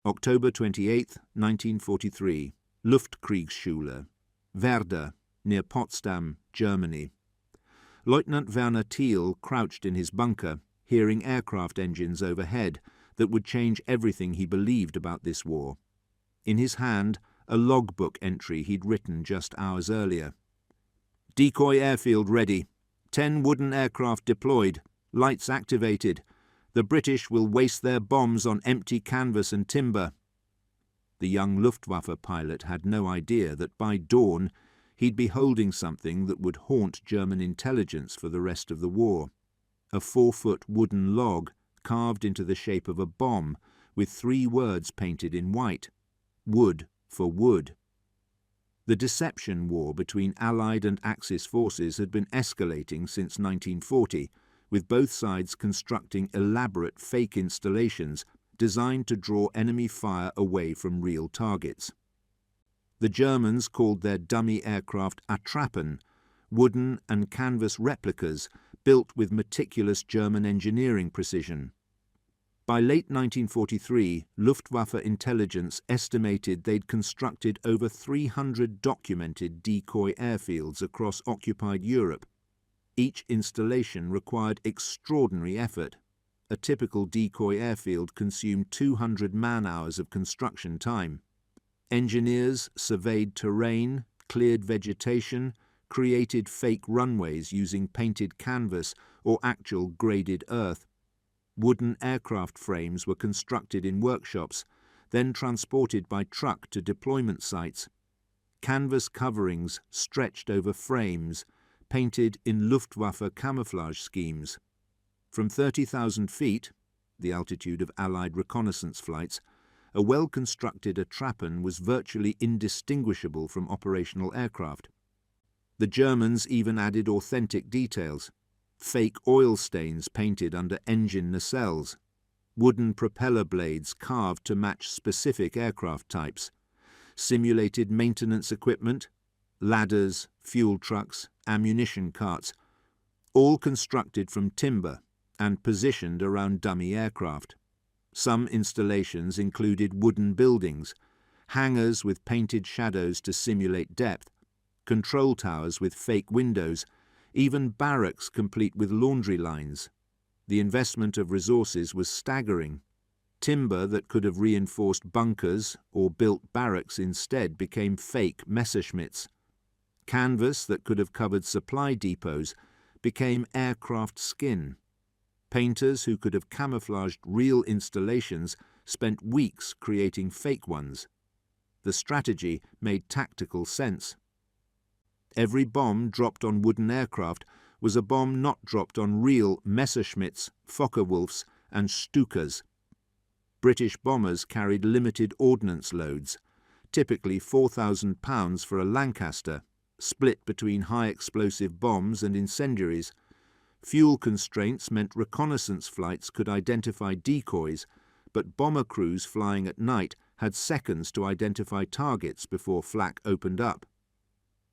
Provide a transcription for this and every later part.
October 28, 1943, Luftkriegsschule, Werder, near Potsdam, Germany. Leutnant Werner Thiel crouched in his bunker, hearing aircraft engines overhead that would change everything he believed about this war. In his hand, a logbook entry he'd written just hours earlier. "Decoy airfield ready. 10 wooden aircraft deployed. Lights activated. The British will waste their bombs on empty canvas and timber." The young Luftwaffe pilot had no idea that by dawn he'd be holding something that would haunt German intelligence for the rest of the war. A 4-foot wooden log carved into the shape of a bomb with 3 words painted in white: "Wood for wood." The deception war between Allied and Axis forces had been escalating since 1940, with both sides constructing elaborate fake installations designed to draw enemy fire away from real targets. The Germans called their dummy aircraft Attrappen, wooden and canvas replicas built with meticulous German engineering precision. By late 1943, Luftwaffe intelligence estimated they'd constructed over 300 documented decoy airfields across occupied Europe. Each installation required extraordinary effort. A typical decoy airfield consumed 200 man-hours of construction time. Engineers surveyed terrain, cleared vegetation, created fake runways using painted canvas or actual graded earth. Wooden aircraft frames were constructed in workshops, then transported by truck to deployment sites. Canvas coverings stretched over frames, painted in Luftwaffe camouflage schemes. From 30,000 feet, the altitude of Allied reconnaissance flights, a well-constructed Attrappen was virtually indistinguishable from operational aircraft. The Germans even added authentic details: fake oil stains painted under engine nacelles, wooden propeller blades carved to match specific aircraft types, simulated maintenance equipment, ladders, fuel trucks, ammunition carts, all constructed from timber and positioned around dummy aircraft. Some installations included wooden buildings, hangars with painted shadows to simulate depth, control towers with fake windows, even barracks complete with laundry lines. The investment of resources was staggering. Timber that could have reinforced bunkers or built barracks instead became fake Messerschmitts. Canvas that could have covered supply depots became aircraft skin. Painters who could have camouflaged real installations spent weeks creating fake ones. The strategy made tactical sense. Every bomb dropped on wooden aircraft was a bomb not dropped on real Messerschmitts, Focke-Wulfs and Stukas. British bombers carried limited ordnance loads, typically 4,000 pounds for a Lancaster, split between high-explosive bombs and incendiaries. Fuel constraints meant reconnaissance flights could identify decoys, but bomber crews flying at night had seconds to identify targets before flak opened up.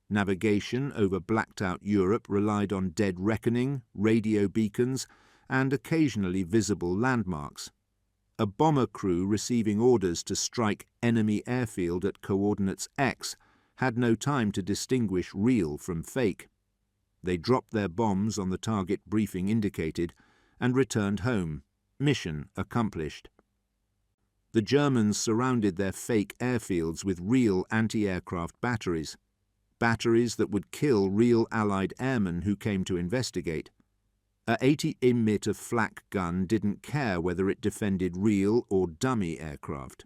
Navigation over blacked-out Europe relied on dead reckoning, radio beacons, and occasionally visible landmarks. A bomber crew receiving orders to strike enemy airfield at coordinates X had no time to distinguish real from fake. They dropped their bombs on the target briefing indicated and returned home, mission accomplished. The Germans surrounded their fake airfields with real anti-aircraft batteries that would kill real Allied airmen who came to investigate. A 80mm flak gun didn't care whether it defended real or dummy aircraft.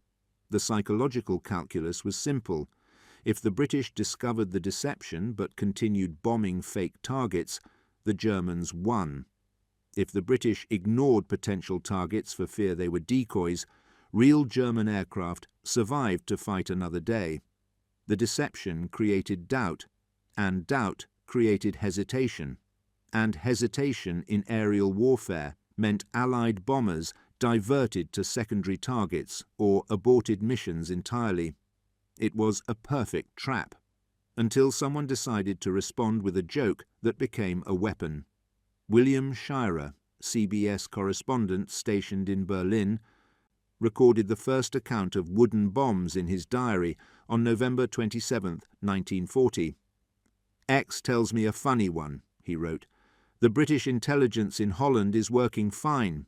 The psychological calculus was simple. If the British discovered the deception but continued bombing fake targets, the Germans won. If the British ignored potential targets for fear they were decoys, real German aircraft survived to fight another day. The deception created doubt, and doubt created hesitation. And hesitation in aerial warfare meant Allied bombers diverted to secondary targets or aborted missions entirely. It was a perfect trap, until someone decided to respond with a joke that became a weapon. William Shirer, CBS correspondent stationed in Berlin, recorded the first account of wooden bombs in his diary on November 27, 1940. "X tells me a funny one," he wrote. "The British intelligence in Holland is working fine.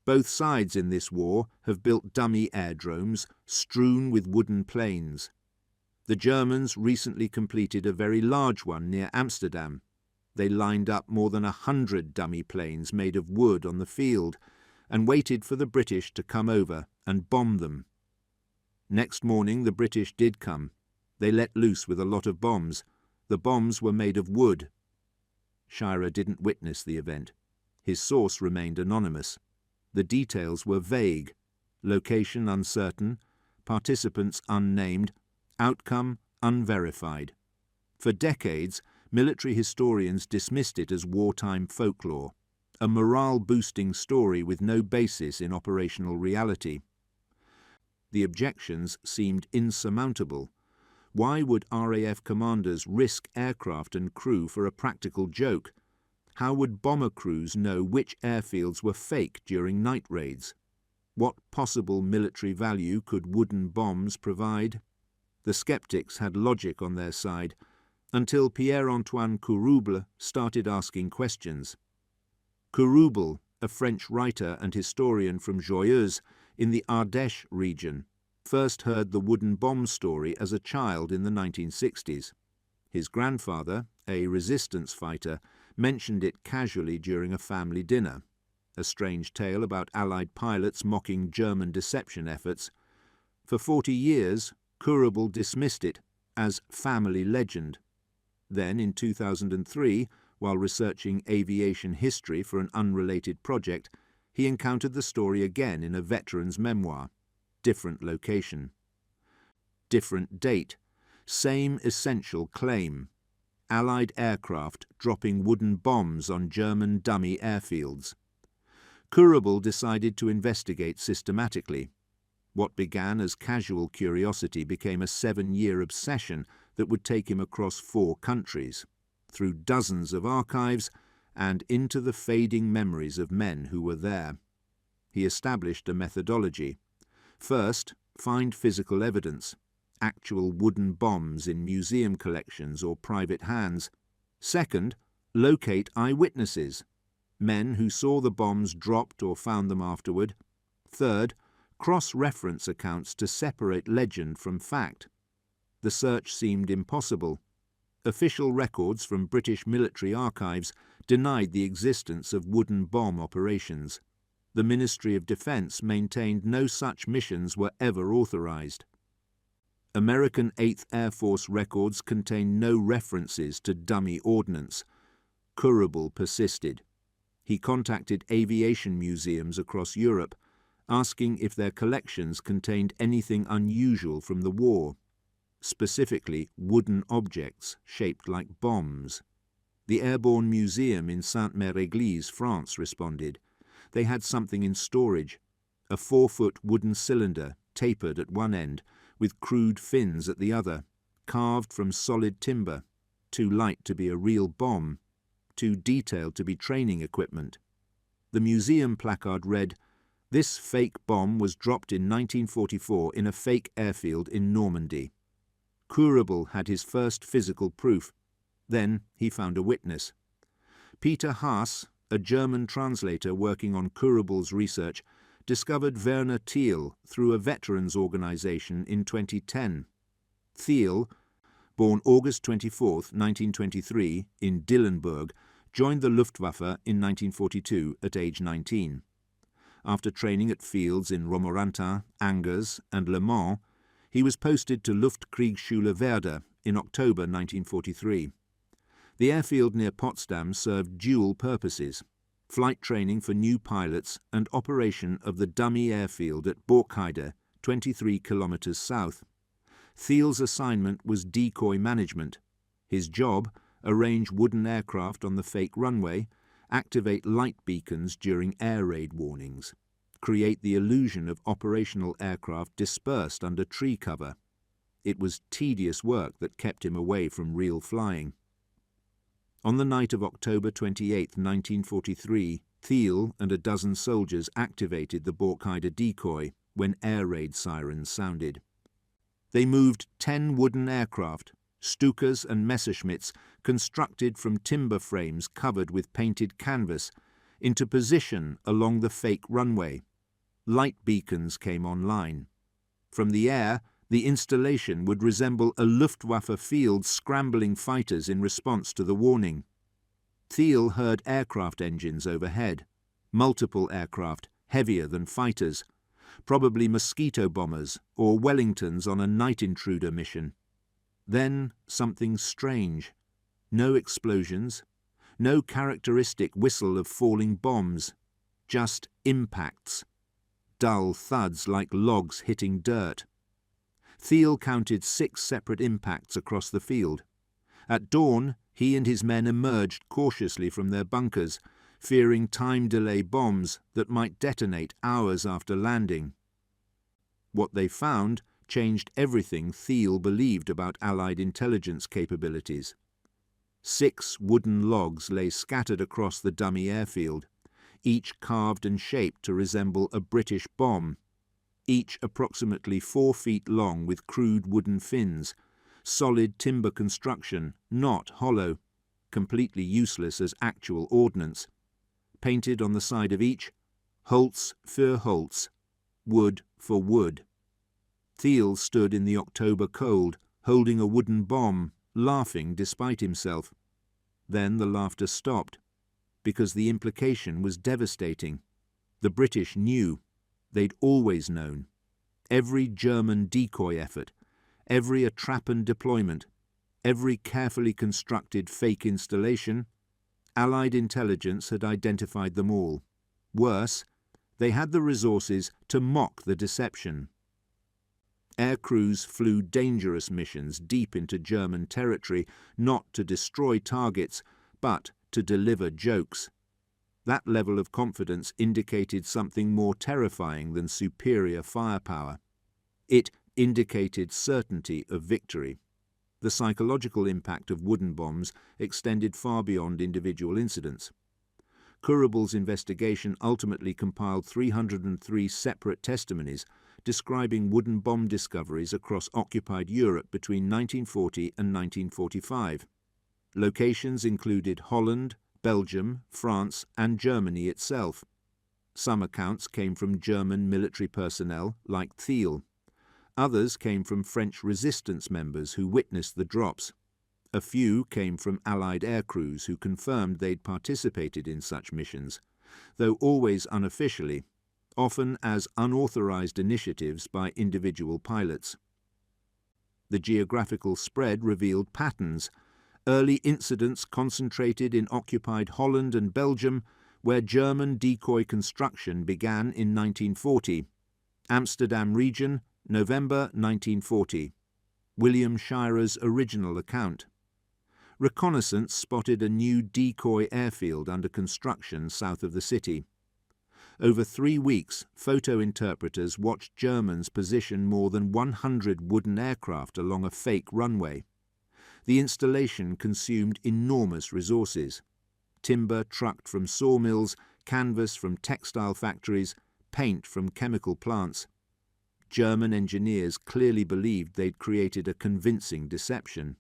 Both sides in this war have built dummy airdromes strewn with wooden planes. The Germans recently completed a very large one near Amsterdam. They lined up more than 100 dummy planes made of wood on the field and waited for the British to come over and bomb them. Next morning the British did come. They let loose with a lot of bombs. The bombs were made of wood." Shirer didn't witness the event. His source remained anonymous. The details were vague. Location uncertain, participants unnamed, outcome unverified. For decades, military historians dismissed it as wartime folklore, a morale-boosting story with no basis in operational reality. The objections seemed insurmountable. Why would RAF commanders risk aircraft and crew for a practical joke? How would bomber crews know which airfields were fake during night raids? What possible military value could wooden bombs provide? The skeptics had logic on their side, until Pierre-Antoine Courouble started asking questions. Courouble, a French writer and historian from Joyeuse in the Ardèche region, first heard the wooden bomb story as a child in the 1960s. His grandfather, a resistance fighter, mentioned it casually during a family dinner, a strange tale about Allied pilots mocking German deception efforts. For 40 years, Courouble dismissed it as family legend. Then, in 2003, while researching aviation history for an unrelated project, he encountered the story again in a veteran's memoir. Different location. Different date. Same essential claim. Allied aircraft dropping wooden bombs on German dummy airfields. Courouble decided to investigate systematically. What began as casual curiosity became a 7-year obsession that would take him across 4 countries, through dozens of archives and into the fading memories of men who were there. He established a methodology. First, find physical evidence, actual wooden bombs in museum collections or private hands. Second, locate eyewitnesses, men who saw the bombs dropped or found them afterward. Third, cross-reference accounts to separate legend from fact. The search seemed impossible. Official records from British military archives denied the existence of wooden bomb operations. The Ministry of Defence maintained no such missions were ever authorized. American 8th Air Force records contained no references to dummy ordnance. Courouble persisted. He contacted aviation museums across Europe, asking if their collections contained anything unusual from the war, specifically wooden objects shaped like bombs. The Airborne Museum in Sainte-Mère-Église, France, responded. They had something in storage, a 4-foot wooden cylinder tapered at one end, with crude fins at the other, carved from solid timber, too light to be a real bomb, too detailed to be training equipment. The museum placard read, "This fake bomb was dropped in 1944 in a fake airfield in Normandy." Courouble had his first physical proof. Then he found a witness. Peter Haas, a German translator working on Courable's research, discovered Werner Thiel through a veterans organization in 2010. Thiel, born August 24, 1923, in Dillenburg, joined the Luftwaffe in 1942 at age 19. After training at fields in Romorantin, Angers and Le Mans, he was posted to Luftkriegsschule Werder in October 1943. The airfield near Potsdam served dual purposes: flight training for new pilots and operation of the dummy airfield at Borkheide, 23 kilometers south. Thiel's assignment was decoy management. His job, arrange wooden aircraft on the fake runway, activate light beacons during air raid warnings, create the illusion of operational aircraft dispersed under tree cover. It was tedious work that kept him away from real flying. On the night of October 28, 1943, Thiel and a dozen soldiers activated the Borkheide decoy, when air raid sirens sounded. They moved 10 wooden aircraft, Stukas and Messerschmitts, constructed from timber frames covered with painted canvas, into position along the fake runway. Light beacons came online. From the air, the installation would resemble a Luftwaffe field scrambling fighters in response to the warning. Thiel heard aircraft engines overhead, multiple aircraft heavier than fighters, probably mosquito bombers or Wellingtons on a night intruder mission. Then something strange. No explosions, no characteristic whistle of falling bombs, just impacts. Dull thuds like logs hitting dirt. Thiel counted 6 separate impacts across the field. At dawn, he and his men emerged cautiously from their bunkers, fearing time delay bombs that might detonate hours after landing. What they found changed everything Thiel believed about Allied intelligence capabilities. 6 wooden logs lay scattered across the dummy airfield, each carved and shaped to resemble a British bomb, each approximately 4 feet long with crude wooden fins, solid timber construction, not hollow, completely useless as actual ordnance. Painted on the side of each, Holz für Holz, wood for wood. Thiel stood in the October cold, holding a wooden bomb, laughing despite himself. Then the laughter stopped, because the implication was devastating. The British knew. They'd always known. Every German decoy effort, every Attrappen deployment, every carefully constructed fake installation, Allied intelligence had identified them all. Worse, they had the resources to mock the deception. Air crews flew dangerous missions deep into German territory, not to destroy targets, but to deliver jokes. That level of confidence indicated something more terrifying than superior firepower. It indicated certainty of victory. The psychological impact of wooden bombs extended far beyond individual incidents. Kurabel's investigation ultimately compiled 303 separate testimonies describing wooden bomb discoveries across occupied Europe between 1940 and 1945. Locations included Holland, Belgium, France, and Germany itself. Some accounts came from German military personnel, like Thiel. Others came from French resistance members who witnessed the drops. A few came from Allied air crews who confirmed they'd participated in such missions, though always unofficially, often as unauthorized initiatives by individual pilots. The geographical spread revealed patterns. Early incidents concentrated in occupied Holland and Belgium, where German decoy construction began in 1940. Amsterdam region, November 1940. William Shirer's original account. Reconnaissance spotted a new decoy airfield under construction south of the city. Over 3 weeks, photo interpreters watched Germans position more than 100 wooden aircraft along a fake runway. The installation consumed enormous resources. Timber trucked from sawmills, canvas from textile factories, paint from chemical plants. German engineers clearly believed they'd created a convincing deception.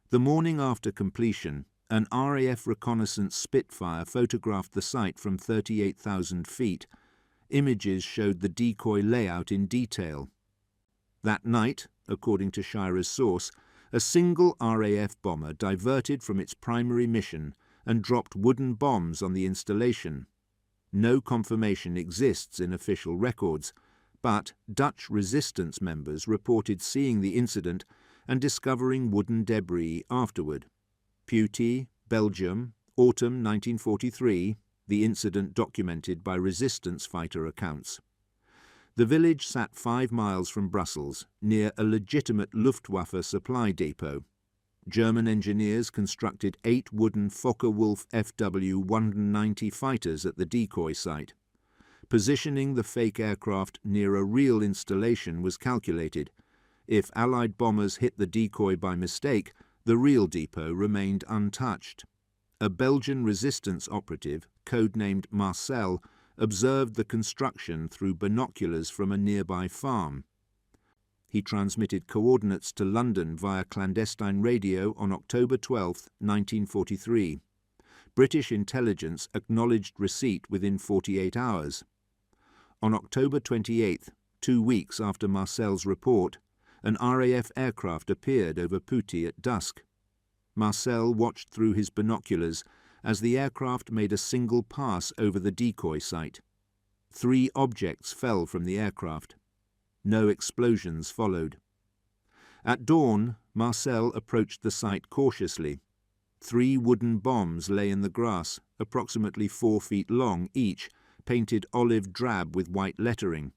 The morning after completion, an RAF reconnaissance Spitfire photographed the site from 38,000 feet. Images showed the decoy layout in detail. That night, according to Shirer's source, a single RAF bomber diverted from its primary mission and dropped wooden bombs on the installation. No confirmation exists in official records, but Dutch resistance members reported seeing the incident and discovering wooden debris afterward. Puty, Belgium, autumn 1943, the incident documented by resistance fighter accounts. The village sat 5 miles from Brussels, near a legitimate Luftwaffe supply depot. German engineers constructed 8 wooden Focke-Wulf FW-190 fighters at the decoy site. Positioning the fake aircraft near a real installation was calculated. If Allied bombers hit the decoy by mistake, the real depot remained untouched. A Belgian resistance operative, codenamed Marcel, observed the construction through binoculars from a nearby farm. He transmitted coordinates to London via clandestine radio on October 12, 1943. British intelligence acknowledged receipt within 48 hours. On October 28, 2 weeks after Marcel's report, an RAF aircraft appeared over Putty at dusk. Marcel watched through his binoculars as the aircraft made a single pass over the decoy site. 3 objects fell from the aircraft. No explosions followed. At dawn, Marcel approached the site cautiously. 3 wooden bombs lay in the grass, approximately 4 feet long each, painted olive drab with white lettering.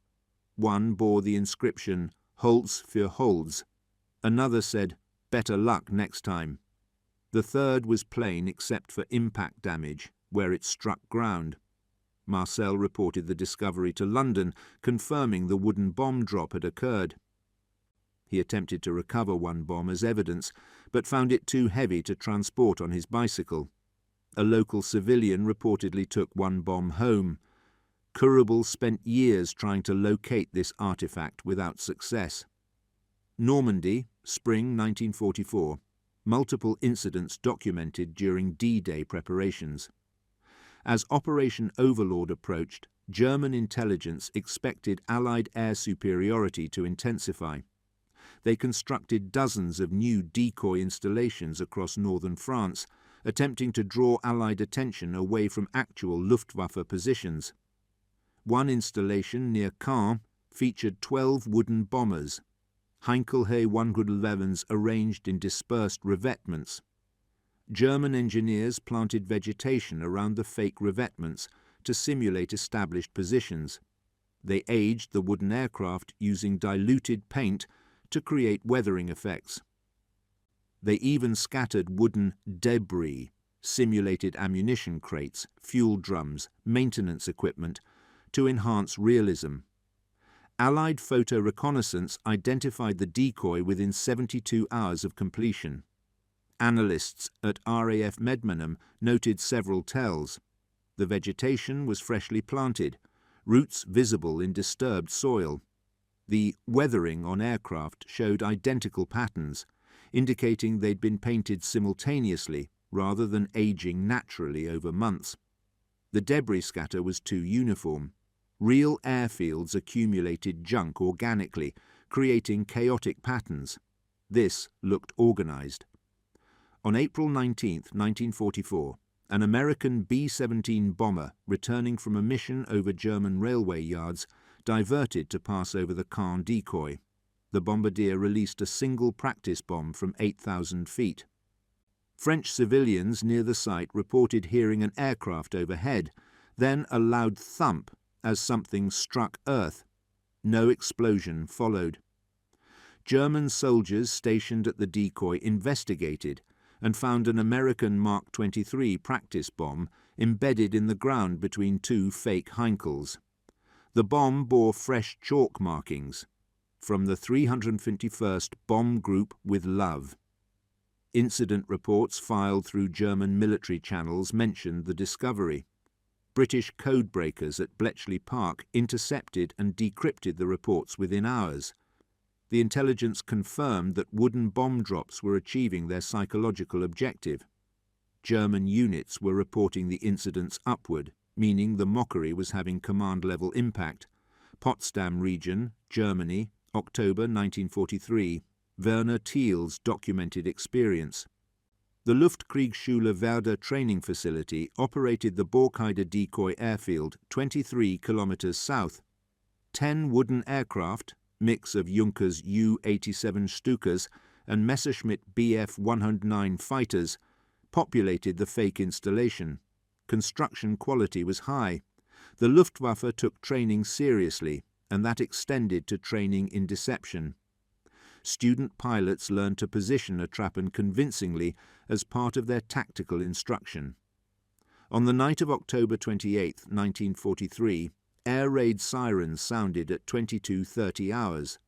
One bore the inscription, "Holz für Holz." Another said, "Better luck next time." The third was plain except for impact damage, where it struck ground. Marcel reported the discovery to London, confirming the wooden bomb drop had occurred. He attempted to recover one bomb as evidence, but found it too heavy to transport on his bicycle. A local civilian reportedly took one bomb home. Kurubel spent years trying to locate this artifact without success. Normandy, spring 1944. Multiple incidents documented during D-Day preparations. As Operation Overlord approached, German intelligence expected Allied air superiority to intensify. They constructed dozens of new decoy installations across northern France, attempting to draw Allied attention away from actual Luftwaffe positions. One installation near Caen featured 12 wooden bombers, Heinkel He 111s arranged in dispersed revetments. German engineers planted vegetation around the fake revetments to simulate established positions. They aged the wooden aircraft using diluted paint to create weathering effects. They even scattered wooden debris, simulated ammunition crates, fuel drums, maintenance equipment, to enhance realism. Allied photo reconnaissance identified the decoy within 72 hours of completion. Analysts at RAF Medmenham noted several tells. The vegetation was freshly planted, roots visible in disturbed soil. The weathering on aircraft showed identical patterns, indicating they'd been painted simultaneously rather than aging naturally over months. The debris scatter was too uniform. Real airfields accumulated junk organically, creating chaotic patterns. This looked organized. On April 19, 1944, an American B-17 bomber returning from a mission over German railway yards diverted to pass over the Caen decoy. The bombardier released a single practice bomb from 8,000 feet. French civilians near the site reported hearing an aircraft overhead, then a loud thump as something struck earth. No explosion followed. German soldiers stationed at the decoy investigated and found an American Mark 23 practice bomb embedded in the ground between 2 fake Heinkels. The bomb bore fresh chalk markings from the 351st Bomb Group with Love. Incident reports filed through German military channels mentioned the discovery. British codebreakers at Bletchley Park intercepted and decrypted the reports within hours. The intelligence confirmed that wooden bomb drops were achieving their psychological objective. German units were reporting the incidents upward, meaning the mockery was having command-level impact. Potsdam region, Germany, October 1943. Werner Thiel's documented experience. The Luftkriegschule Werder training facility operated the Borkheide decoy airfield 23 kilometers south. 10 wooden aircraft, mix of Junkers Ju-87 Stukas and Messerschmitt Bf-109 fighters, populated the fake installation. Construction quality was high. The Luftwaffe took training seriously, and that extended to training in deception. Student pilots learned to position a Trappen convincingly as part of their tactical instruction. On the night of October 28, 1943, air raid sirens sounded at 22:30 hours.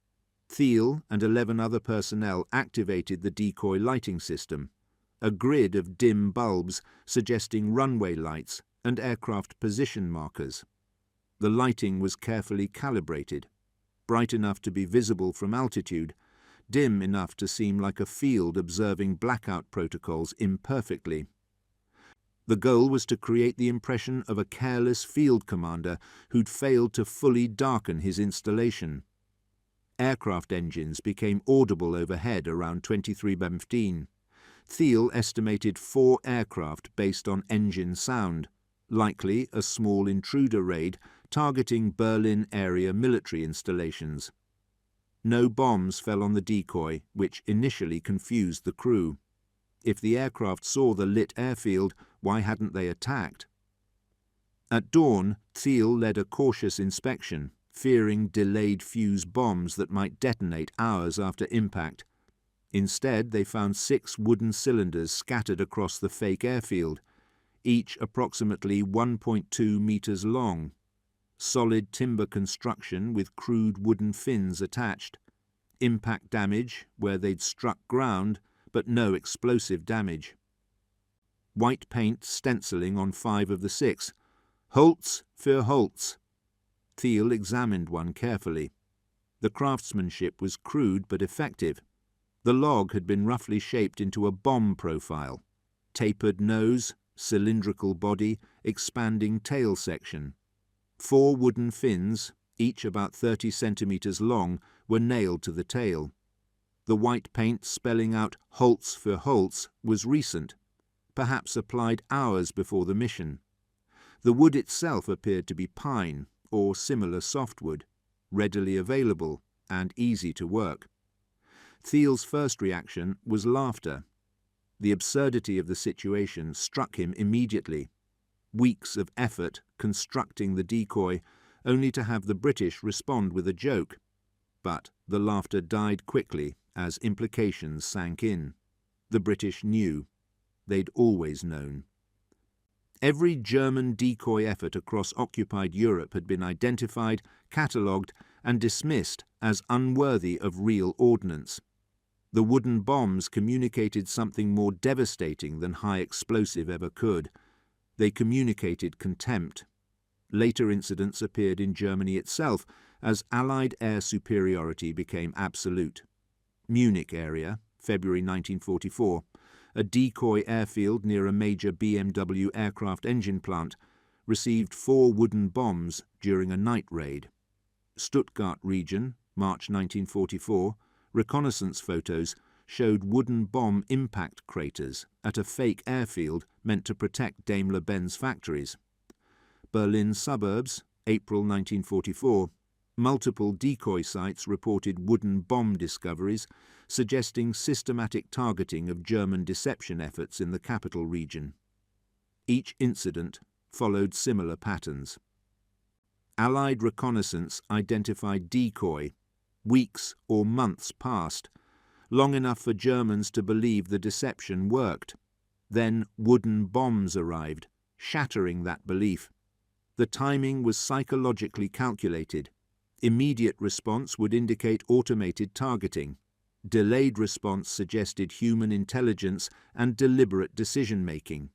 Thiel and 11 other personnel activated the decoy lighting system, a grid of dim bulbs suggesting runway lights and aircraft position markers. The lighting was carefully calibrated, bright enough to be visible from altitude, dim enough to seem like a field observing blackout protocols imperfectly. The goal was to create the impression of a careless field commander who'd failed to fully darken his installation. Aircraft engines became audible overhead around 23:15. Thiel estimated 4 aircraft based on engine sound, likely a small intruder raid targeting Berlin area military installations. No bombs fell on the decoy, which initially confused the crew. If the aircraft saw the lit airfield, why hadn't they attacked? At dawn, Thiel led a cautious inspection, fearing delayed fuse bombs that might detonate hours after impact. Instead, they found 6 wooden cylinders scattered across the fake airfield, each approximately 1.2 meters long. Solid timber construction with crude wooden fins attached. Impact damage where they'd struck ground, but no explosive damage. White paint stenciling on 5 of the 6. Holz für Holz. Thiel examined one carefully. The craftsmanship was crude but effective. The log had been roughly shaped into a bomb profile. Tapered nose, cylindrical body, expanding tail section. 4 wooden fins, each about 30 centimeters long, were nailed to the tail. The white paint spelling out Holz für Holz was recent, perhaps applied hours before the mission. The wood itself appeared to be pine or similar softwood, readily available and easy to work. Thiel's first reaction was laughter. The absurdity of the situation struck him immediately. Weeks of effort constructing the decoy, only to have the British respond with a joke. But the laughter died quickly as implications sank in. The British knew. They'd always known. Every German decoy effort across occupied Europe had been identified, catalogued, and dismissed as unworthy of real ordnance. The wooden bombs communicated something more devastating than high explosive ever could. They communicated contempt. Later incidents appeared in Germany itself as Allied air superiority became absolute. Munich area, February 1944. A decoy airfield near a major BMW aircraft engine plant received 4 wooden bombs during a night raid. Stuttgart region, March 1944. Reconnaissance photos showed wooden bomb impact craters at a fake airfield meant to protect Daimler-Benz factories. Berlin suburbs, April 1944. Multiple decoy sites reported wooden bomb discoveries, suggesting systematic targeting of German deception efforts in the capital region. Each incident followed similar patterns. Allied reconnaissance identified decoy. Weeks or months passed, long enough for Germans to believe the deception worked. Then wooden bombs arrived, shattering that belief. The timing was psychologically calculated. Immediate response would indicate automated targeting. Delayed response suggested human intelligence and deliberate decision-making.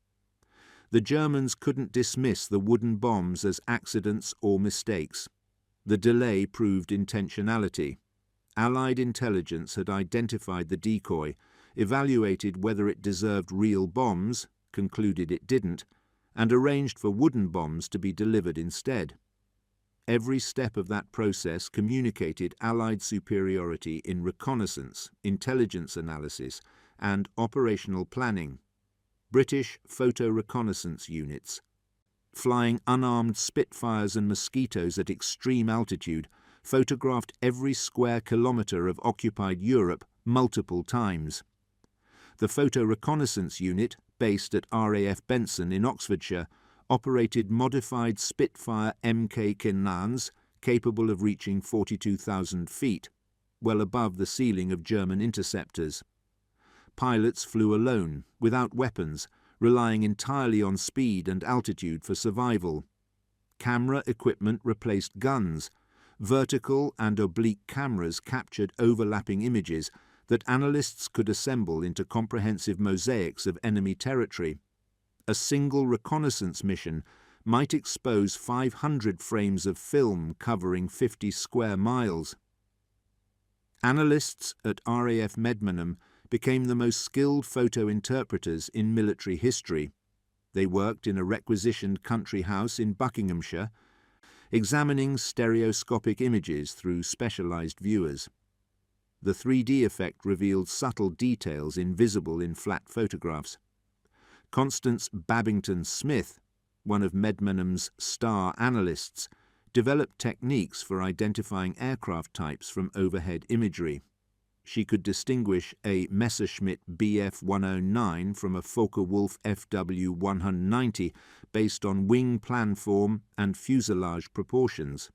The Germans couldn't dismiss the wooden bombs as accidents or mistakes. The delay proved intentionality. Allied intelligence had identified the decoy, evaluated whether it deserved real bombs, concluded it didn't, and arranged for wooden bombs to be delivered instead. Every step of that process communicated Allied superiority in reconnaissance, intelligence analysis, and operational planning. British photo reconnaissance units, flying unarmed Spitfires and Mosquitoes at extreme altitude, photographed every square kilometre of occupied Europe multiple times. The photo reconnaissance unit, based at RAF Benson in Oxfordshire, operated modified Spitfire Mk Canons capable of reaching 42,000 feet, well above the ceiling of German interceptors. Pilots flew alone, without weapons, relying entirely on speed and altitude for survival. Camera equipment replaced guns. Vertical and oblique cameras captured overlapping images that analysts could assemble into comprehensive mosaics of enemy territory. A single reconnaissance mission might expose 500 frames of film covering 50 square miles. Analysts at RAF Medmenham became the most skilled photo interpreters in military history. They worked in a requisitioned country house in Buckinghamshire, examining stereoscopic images through specialised viewers. The 3D effect revealed subtle details invisible in flat photographs. Constance Babington-Smith, one of Medmenham's star analysts, developed techniques for identifying aircraft types from overhead imagery. She could distinguish a Messerschmitt Bf 109 from a Focke-Wulf FW 190 based on wing plan form and fuselage proportions.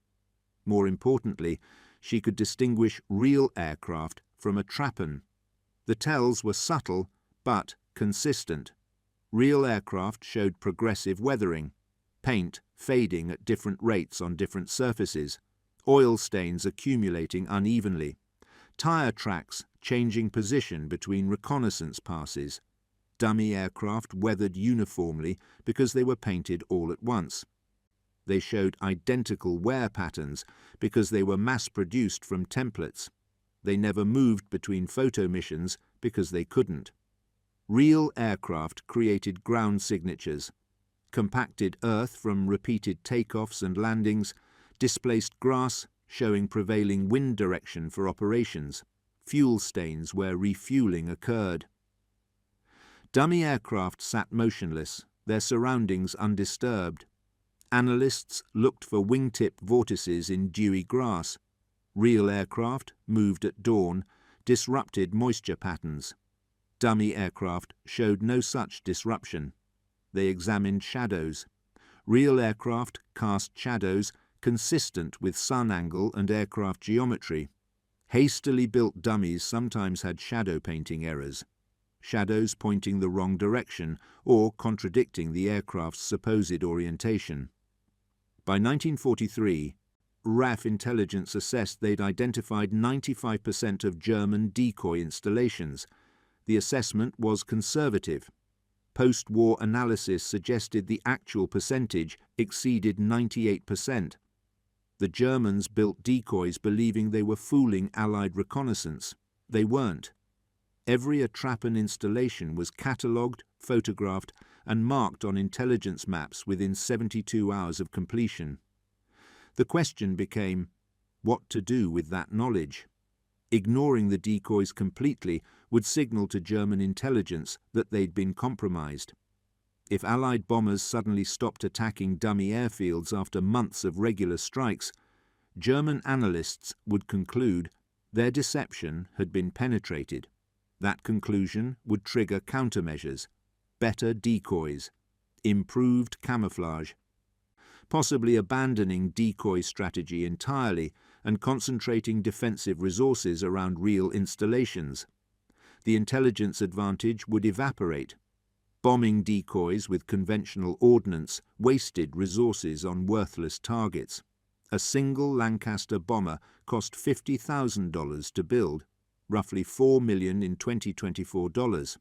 More importantly, she could distinguish real aircraft from a Trappen. The tells were subtle but consistent. Real aircraft showed progressive weathering, paint fading at different rates on different surfaces, oil stains accumulating unevenly, tyre tracks changing position between reconnaissance passes. Dummy aircraft weathered uniformly because they were painted all at once. They showed identical wear patterns because they were mass-produced from templates. They never moved between photo missions because they couldn't. Real aircraft created ground signatures, compacted earth from repeated takeoffs and landings, displaced grass showing prevailing wind direction for operations, fuel stains where refueling occurred. Dummy aircraft sat motionless, their surroundings undisturbed. Analysts looked for wingtip vortices in dewy grass. Real aircraft, moved at dawn, disrupted moisture patterns. Dummy aircraft showed no such disruption. They examined shadows. Real aircraft cast shadows consistent with sun angle and aircraft geometry. Hastily built dummies sometimes had shadow painting errors, shadows pointing the wrong direction or contradicting the aircraft's supposed orientation. By 1943, RAF intelligence assessed they'd identified 95% of German decoy installations. The assessment was conservative. Post-war analysis suggested the actual percentage exceeded 98%. The Germans built decoys believing they were fooling Allied reconnaissance. They weren't. Every Attrappen installation was catalogued, photographed, and marked on intelligence maps within 72 hours of completion. The question became, what to do with that knowledge? Ignoring the decoys completely would signal to German intelligence that they'd been compromised. If Allied bombers suddenly stopped attacking dummy airfields after months of regular strikes, German analysts would conclude their deception had been penetrated. That conclusion would trigger countermeasures, better decoys, improved camouflage, possibly abandoning decoy strategy entirely and concentrating defensive resources around real installations. The intelligence advantage would evaporate. Bombing decoys with conventional ordnance wasted resources on worthless targets. A single Lancaster bomber cost $50,000 to build, roughly $4 million in 2024 dollars.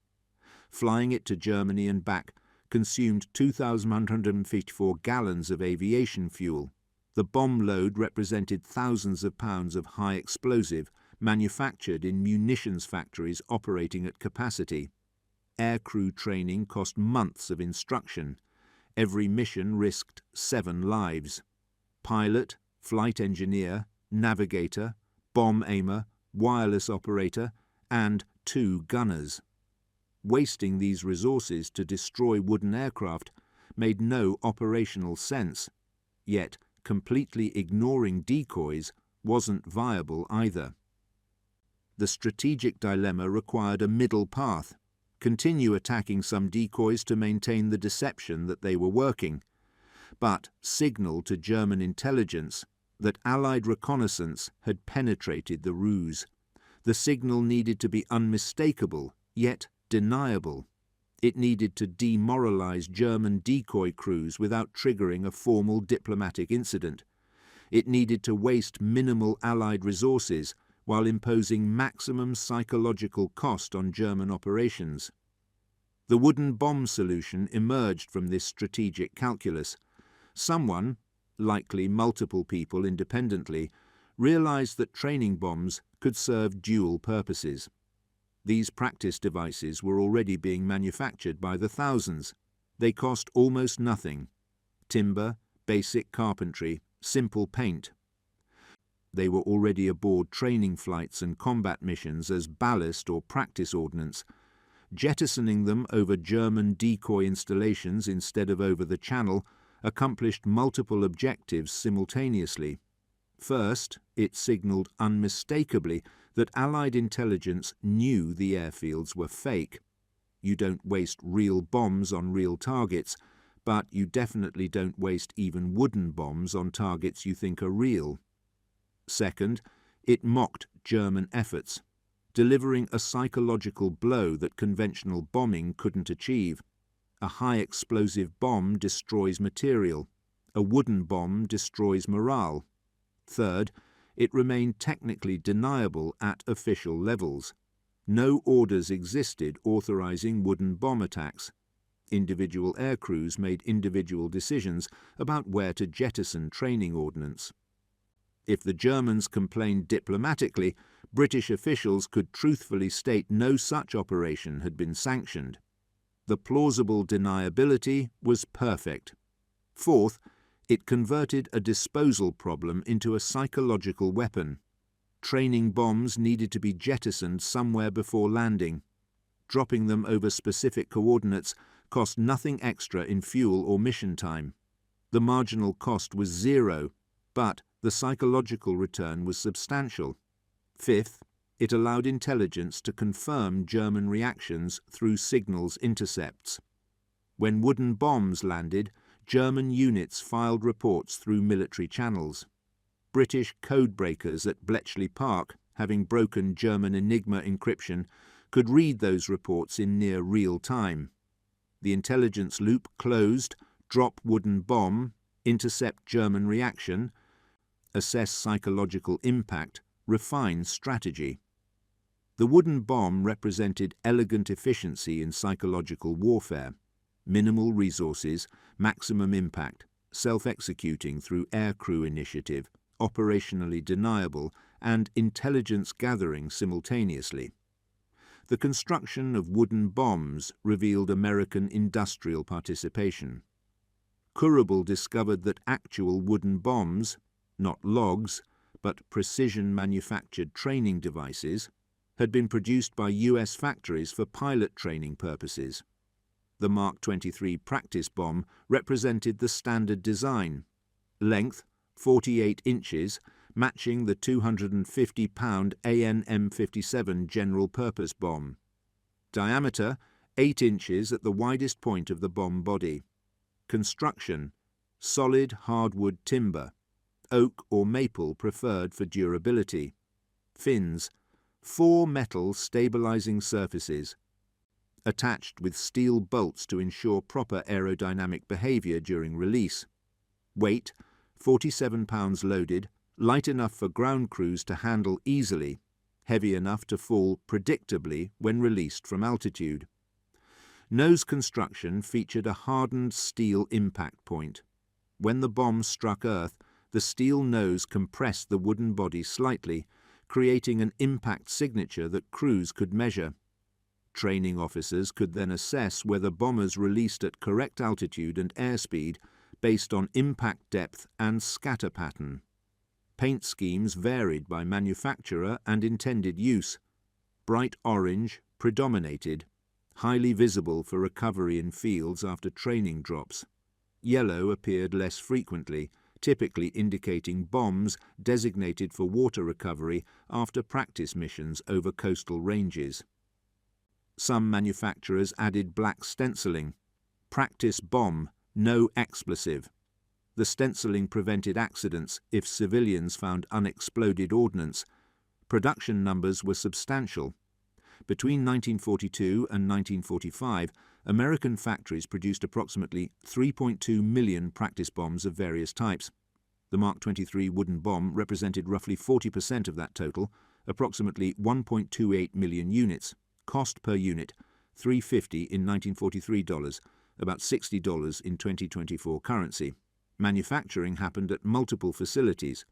Flying it to Germany and back consumed 2,154 gallons of aviation fuel. The bomb load represented thousands of pounds of high explosive manufactured in munitions factories operating at capacity. Aircrew training cost months of instruction. Every mission risked 7 lives. Pilot, flight engineer, navigator, bomb aimer, wireless operator, and 2 gunners. Wasting these resources to destroy wooden aircraft made no operational sense, yet completely ignoring decoys wasn't viable either. The strategic dilemma required a middle path. Continue attacking some decoys to maintain the deception that they were working, but signal to German intelligence that Allied reconnaissance had penetrated the ruse. The signal needed to be unmistakable, yet deniable. It needed to demoralize German decoy crews without triggering a formal diplomatic incident. It needed to waste minimal Allied resources while imposing maximum psychological cost on German operations. The wooden bomb solution emerged from this strategic calculus. Someone, likely multiple people independently, realized that training bombs could serve dual purposes. These practice devices were already being manufactured by the thousands. They cost almost nothing: timber, basic carpentry, simple paint. They were already aboard training flights and combat missions as ballast or practice ordnance. Jettisoning them over German decoy installations instead of over the Channel accomplished multiple objectives simultaneously. First, it signalled unmistakably that Allied intelligence knew the airfields were fake. You don't waste real bombs on real targets, but you definitely don't waste even wooden bombs on targets you think are real. Second, it mocked German efforts, delivering a psychological blow that conventional bombing couldn't achieve. A high-explosive bomb destroys material. A wooden bomb destroys morale. Third, it remained technically deniable at official levels. No orders existed authorizing wooden bomb attacks. Individual aircrews made individual decisions about where to jettison training ordnance. If the Germans complained diplomatically, British officials could truthfully state no such operation had been sanctioned. The plausible deniability was perfect. Fourth, it converted a disposal problem into a psychological weapon. Training bombs needed to be jettisoned somewhere before landing. Dropping them over specific coordinates cost nothing extra in fuel or mission time. The marginal cost was zero, but the psychological return was substantial. Fifth, it allowed intelligence to confirm German reactions through signals intercepts. When wooden bombs landed, German units filed reports through military channels. British codebreakers at Bletchley Park, having broken German Enigma encryption, could read those reports in near real time. The intelligence loop closed, drop wooden bomb, intercept German reaction, assess psychological impact, refine strategy. The wooden bomb represented elegant efficiency in psychological warfare. Minimal resources, maximum impact, self-executing through aircrew initiative, operationally deniable, and intelligence gathering simultaneously. The construction of wooden bombs revealed American industrial participation. Kurable discovered that actual wooden bombs, not logs, but precision-manufactured training devices, had been produced by US factories for pilot training purposes. The Mark 23 practice bomb represented the standard design. Length, 48 inches, matching the 250-pound AN-M57 general-purpose bomb. Diameter, 8 inches at the widest point of the bomb body. Construction, solid hardwood timber. Oak or maple preferred for durability. Fins, 4 metal stabilizing surfaces, attached with steel bolts to ensure proper aerodynamic behavior during release. Weight, 47 pounds loaded, light enough for ground crews to handle easily, heavy enough to fall predictably when released from altitude. Nose construction featured a hardened steel impact point. When the bomb struck Earth, the steel nose compressed the wooden body slightly, creating an impact signature that crews could measure. Training officers could then assess whether bombers released at correct altitude and airspeed based on impact depth and scatter pattern. Paint schemes varied by manufacturer and intended use. Bright orange predominated, highly visible for recovery in fields after training drops. Yellow appeared less frequently, typically indicating bombs designated for water recovery after practice missions over coastal ranges. Some manufacturers added black stenciling. Practice bomb, no explosive. The stenciling prevented accidents if civilians found unexploded ordnance. Production numbers were substantial. Between 1942 and 1945, American factories produced approximately 3.2 million practice bombs of various types. The Mark 23 wooden bomb represented roughly 40% of that total, approximately 1.28 million units. Cost per unit, $350 in 1943 dollars, about $60 in 2024 currency. Manufacturing happened at multiple facilities.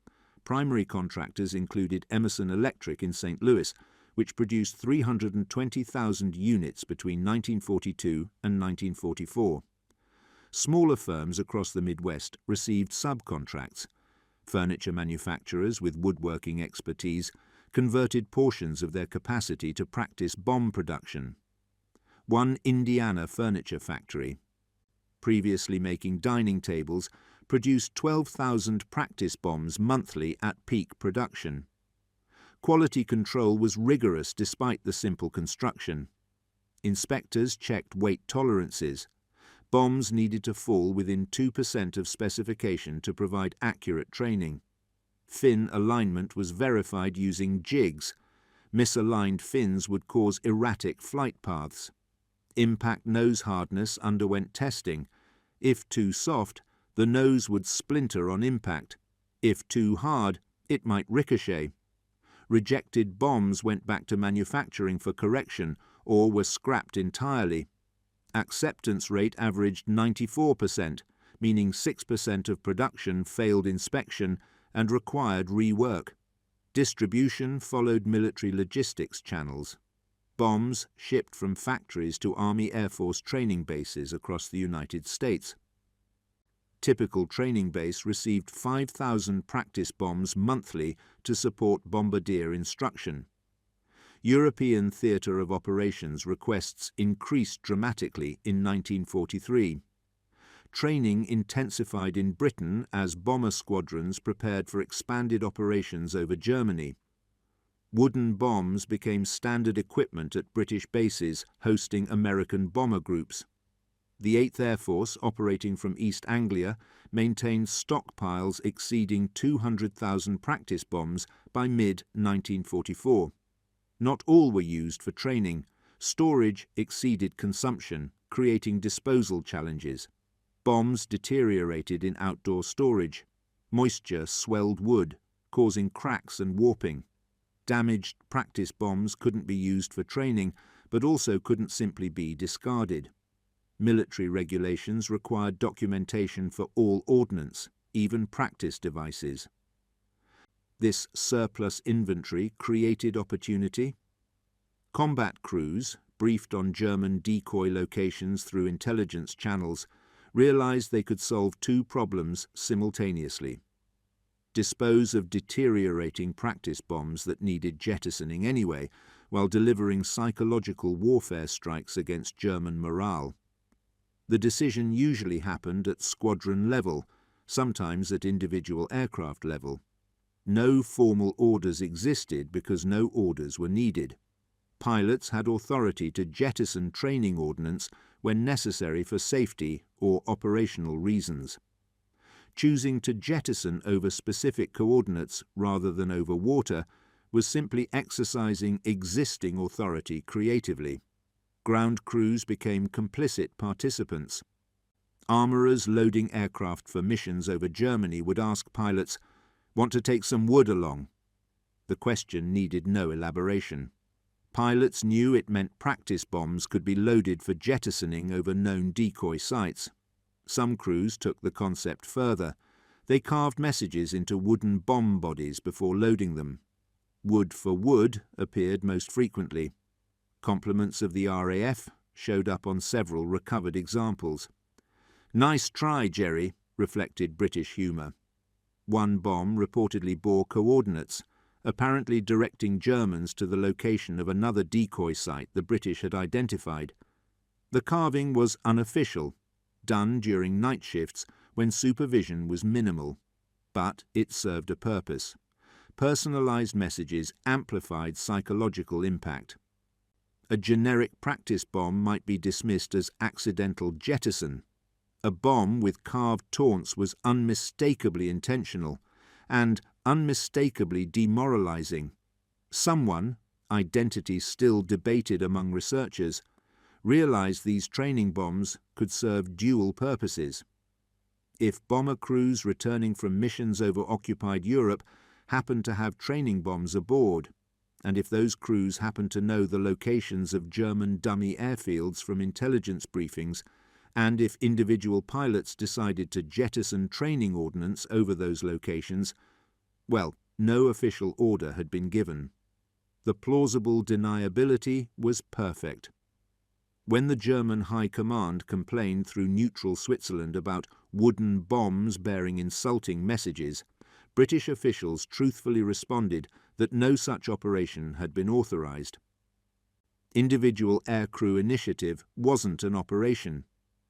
Primary contractors included Emerson Electric in St. Louis, which produced 320,000 units between 1942 and 1944. Smaller firms across the Midwest received subcontracts. Furniture manufacturers with woodworking expertise converted portions of their capacity to practice bomb production. One Indiana furniture factory, previously making dining tables, produced 12,000 practice bombs monthly at peak production. Quality control was rigorous despite the simple construction. Inspectors checked weight tolerances. Bombs needed to fall within 2% of specification to provide accurate training. Fin alignment was verified using jigs. Misaligned fins would cause erratic flight paths. Impact nose hardness underwent testing. If too soft, the nose would splinter on impact. If too hard, it might ricochet. Rejected bombs went back to manufacturing for correction or were scrapped entirely. Acceptance rate averaged 94%, meaning 6% of production failed inspection and required rework. Distribution followed military logistics channels. Bombs shipped from factories to Army Air Force training bases across the United States. Typical training base received 5,000 practice bombs monthly to support bombardier instruction. European theatre of operations requests increased dramatically in 1943. Training intensified in Britain as bomber squadrons prepared for expanded operations over Germany. Wooden bombs became standard equipment at British bases hosting American bomber groups. The 8th Air Force, operating from East Anglia, maintained stockpiles exceeding 200,000 practice bombs by mid-1944. Not all were used for training. Storage exceeded consumption, creating disposal challenges. Bombs deteriorated in outdoor storage. Moisture swelled wood, causing cracks and warping. Damaged practice bombs couldn't be used for training, but also couldn't simply be discarded. Military regulations required documentation for all ordnance, even practice devices. This surplus inventory created opportunity. Combat crews, briefed on German decoy locations through intelligence channels, realized they could solve two problems simultaneously. Dispose of deteriorating practice bombs that needed jettisoning anyway, while delivering psychological warfare strikes against German morale. The decision usually happened at squadron level, sometimes at individual aircraft level. No formal orders existed because no orders were needed. Pilots had authority to jettison training ordnance when necessary for safety or operational reasons. Choosing to jettison over specific coordinates rather than over water was simply exercising existing authority creatively. Ground crews became complicit participants. Armourers loading aircraft for missions over Germany would ask pilots, "Want to take some wood along?" The question needed no elaboration. Pilots knew it meant practice bombs could be loaded for jettisoning over known decoy sites. Some crews took the concept further. They carved messages into wooden bomb bodies before loading them. Wood for wood appeared most frequently. Compliments of the RAF showed up on several recovered examples. "Nice try, Jerry," reflected British humour. One bomb reportedly bore coordinates, apparently directing Germans to the location of another decoy site the British had identified. The carving was unofficial, done during night shifts when supervision was minimal, but it served a purpose. Personalised messages amplified psychological impact. A generic practice bomb might be dismissed as accidental jettison. A bomb with carved taunts was unmistakably intentional and unmistakably demoralizing. Someone, identity still debated among researchers, realized these training bombs could serve dual purposes. If bomber crews returning from missions over occupied Europe happened to have training bombs aboard, and if those crews happened to know the locations of German dummy airfields from intelligence briefings, and if individual pilots decided to jettison training ordnance over those locations, well, no official order had been given. The plausible deniability was perfect. When the German High Command complained through neutral Switzerland about wooden bombs bearing insulting messages, British officials truthfully responded that no such operation had been authorized. Individual aircrew initiative wasn't an operation.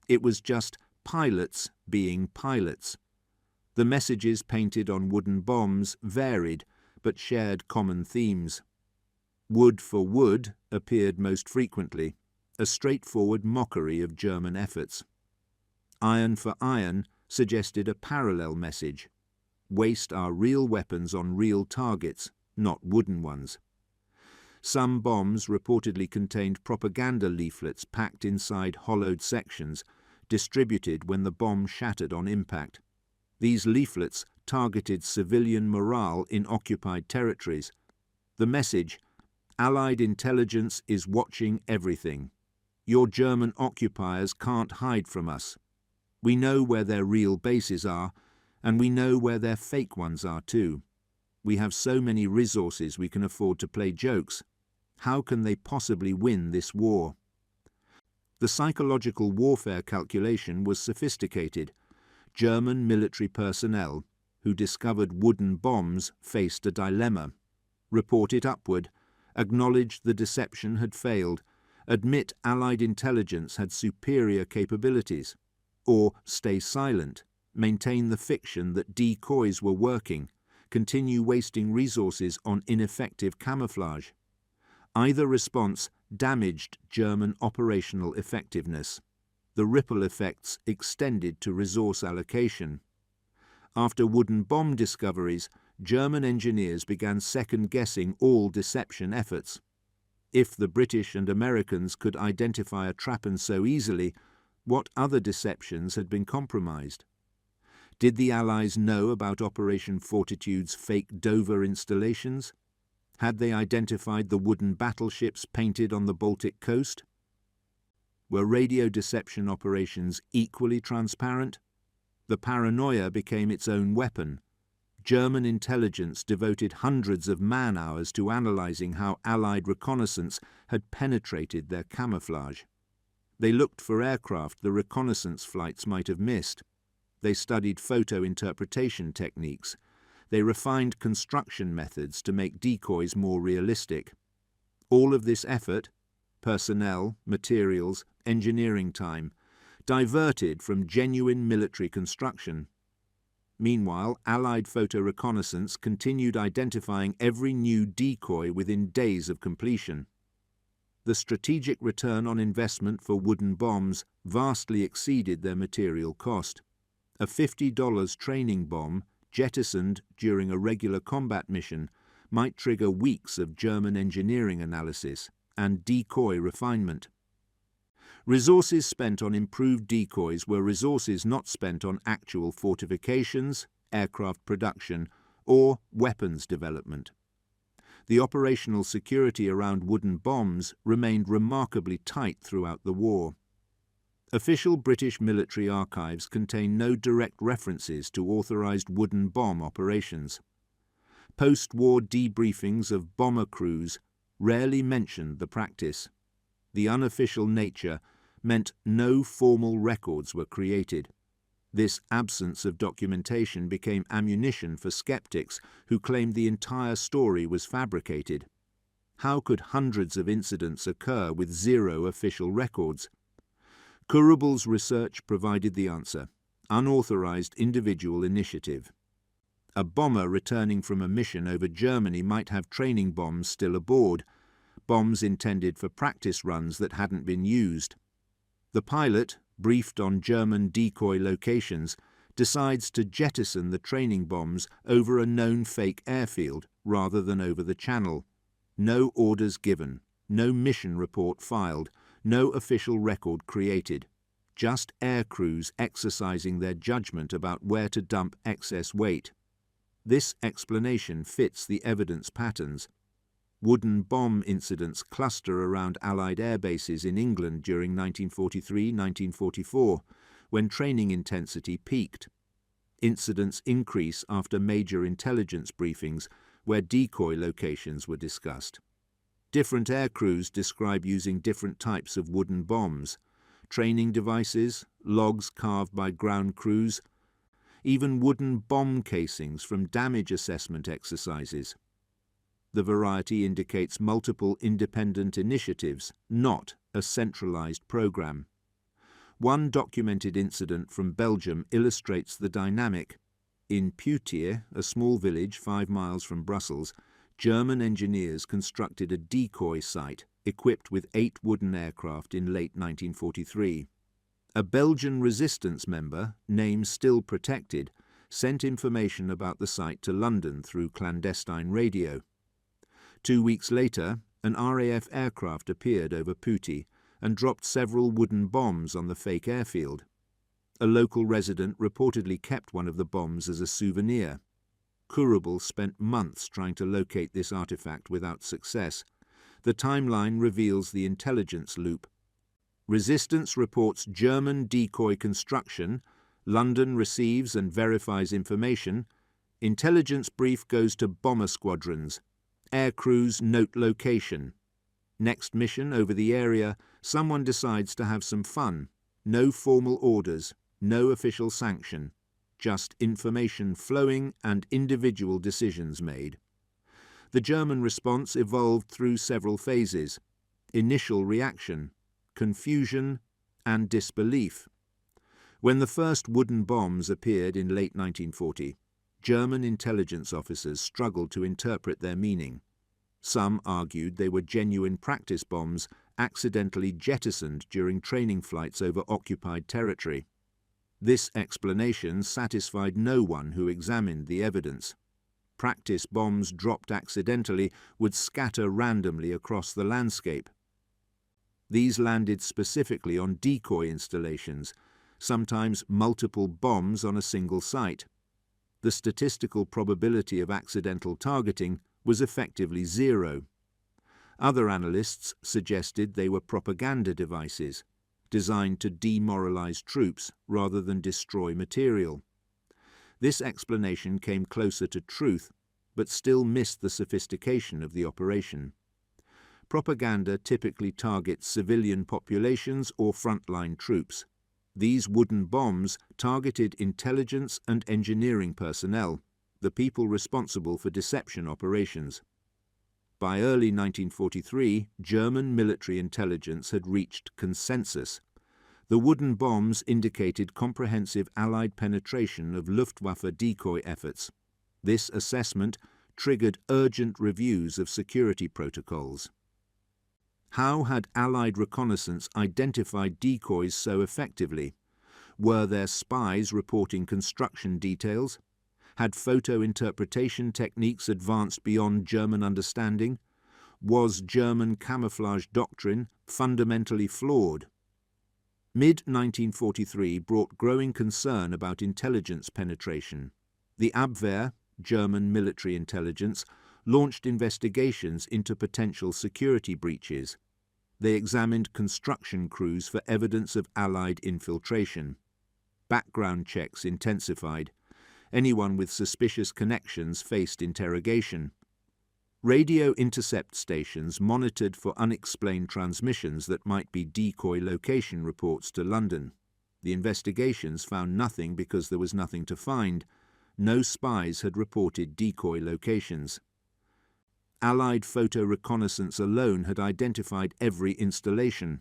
It was just pilots being pilots. The messages painted on wooden bombs varied, but shared common themes. Wood for wood appeared most frequently, a straightforward mockery of German efforts. Iron for iron suggested a parallel message: waste our real weapons on real targets, not wooden ones. Some bombs reportedly contained propaganda leaflets packed inside hollowed sections, distributed when the bomb shattered on impact. These leaflets targeted civilian morale in occupied territories. The message: Allied intelligence is watching everything. Your German occupiers can't hide from us. We know where their real bases are, and we know where their fake ones are too. We have so many resources we can afford to play jokes. How can they possibly win this war? The psychological warfare calculation was sophisticated. German military personnel, who discovered wooden bombs, faced a dilemma: report it upward, acknowledge the deception had failed, admit Allied intelligence had superior capabilities, or stay silent, maintain the fiction that decoys were working, continue wasting resources on ineffective camouflage. Either response damaged German operational effectiveness. The ripple effects extended to resource allocation. After wooden bomb discoveries, German engineers began second-guessing all deception efforts. If the British and Americans could identify a trapper so easily, what other deceptions had been compromised? Did the Allies know about Operation Fortitude's fake Dover installations? Had they identified the wooden battleships painted on the Baltic coast? Were radio deception operations equally transparent? The paranoia became its own weapon. German intelligence devoted hundreds of man-hours to analyzing how Allied reconnaissance had penetrated their camouflage. They looked for aircraft the reconnaissance flights might have missed. They studied photo interpretation techniques. They refined construction methods to make decoys more realistic. All of this effort, personnel, materials, engineering time, diverted from genuine military construction. Meanwhile, Allied photo reconnaissance continued identifying every new decoy within days of completion. The strategic return on investment for wooden bombs vastly exceeded their material cost. A $50 training bomb, jettisoned during a regular combat mission, might trigger weeks of German engineering analysis and decoy refinement. Resources spent on improved decoys were resources not spent on actual fortifications, aircraft production, or weapons development. The operational security around wooden bombs remained remarkably tight throughout the war. Official British military archives contain no direct references to authorized wooden bomb operations. Post-war debriefings of bomber crews rarely mentioned the practice. The unofficial nature meant no formal records were created. This absence of documentation became ammunition for skeptics who claimed the entire story was fabricated. How could hundreds of incidents occur with zero official records? Kurubel's research provided the answer: unauthorized individual initiative. A bomber returning from a mission over Germany might have training bombs still aboard, bombs intended for practice runs that hadn't been used. The pilot, briefed on German decoy locations, decides to jettison the training bombs over a known fake airfield rather than over the channel. No orders given, no mission report filed, no official record created. Just air crews exercising their judgment about where to dump excess weight. This explanation fits the evidence patterns. Wooden bomb incidents cluster around Allied air bases in England during 1943-1944, when training intensity peaked. Incidents increase after major intelligence briefings, where decoy locations were discussed. Different air crews describe using different types of wooden bombs, training devices, logs carved by ground crews, even wooden bomb casings from damage assessment exercises. The variety indicates multiple independent initiatives, not a centralized program. One documented incident from Belgium illustrates the dynamic. In Poitiers, a small village 5 miles from Brussels, German engineers constructed a decoy site equipped with 8 wooden aircraft in late 1943. A Belgian resistance member, name still protected, sent information about the site to London through clandestine radio. 2 weeks later, an RAF aircraft appeared over Poitiers and dropped several wooden bombs on the fake airfield. A local resident reportedly kept one of the bombs as a souvenir. Kurable spent months trying to locate this artifact without success. The timeline reveals the intelligence loop. Resistance reports German decoy construction. London receives and verifies information. Intelligence brief goes to bomber squadrons. Air crews note location. Next mission over the area, someone decides to have some fun. No formal orders, no official sanction. Just information flowing and individual decisions made. The German response evolved through several phases: initial reaction, confusion, and disbelief. When the first wooden bombs appeared in late 1940, German intelligence officers struggled to interpret their meaning. Some argued they were genuine practice bombs accidentally jettisoned during training flights over occupied territory. This explanation satisfied no one who examined the evidence. Practice bombs dropped accidentally would scatter randomly across the landscape. These landed specifically on decoy installations, sometimes multiple bombs on a single site. The statistical probability of accidental targeting was effectively zero. Other analysts suggested they were propaganda devices, designed to demoralize troops rather than destroy material. This explanation came closer to truth, but still missed the sophistication of the operation. Propaganda typically targets civilian populations or frontline troops. These wooden bombs targeted intelligence and engineering personnel, the people responsible for deception operations. By early 1943, German military intelligence had reached consensus. The wooden bombs indicated comprehensive Allied penetration of Luftwaffe decoy efforts. This assessment triggered urgent reviews of security protocols. How had Allied reconnaissance identified decoys so effectively? Were there spies reporting construction details? Had photo interpretation techniques advanced beyond German understanding? Was German camouflage doctrine fundamentally flawed? Mid-1943 brought growing concern about intelligence penetration. The Abwehr, German military intelligence, launched investigations into potential security breaches. They examined construction crews for evidence of Allied infiltration. Background checks intensified. Anyone with suspicious connections faced interrogation. Radio intercept stations monitored for unexplained transmissions that might be decoy location reports to London. The investigations found nothing because there was nothing to find. No spies had reported decoy locations. Allied photo reconnaissance alone had identified every installation.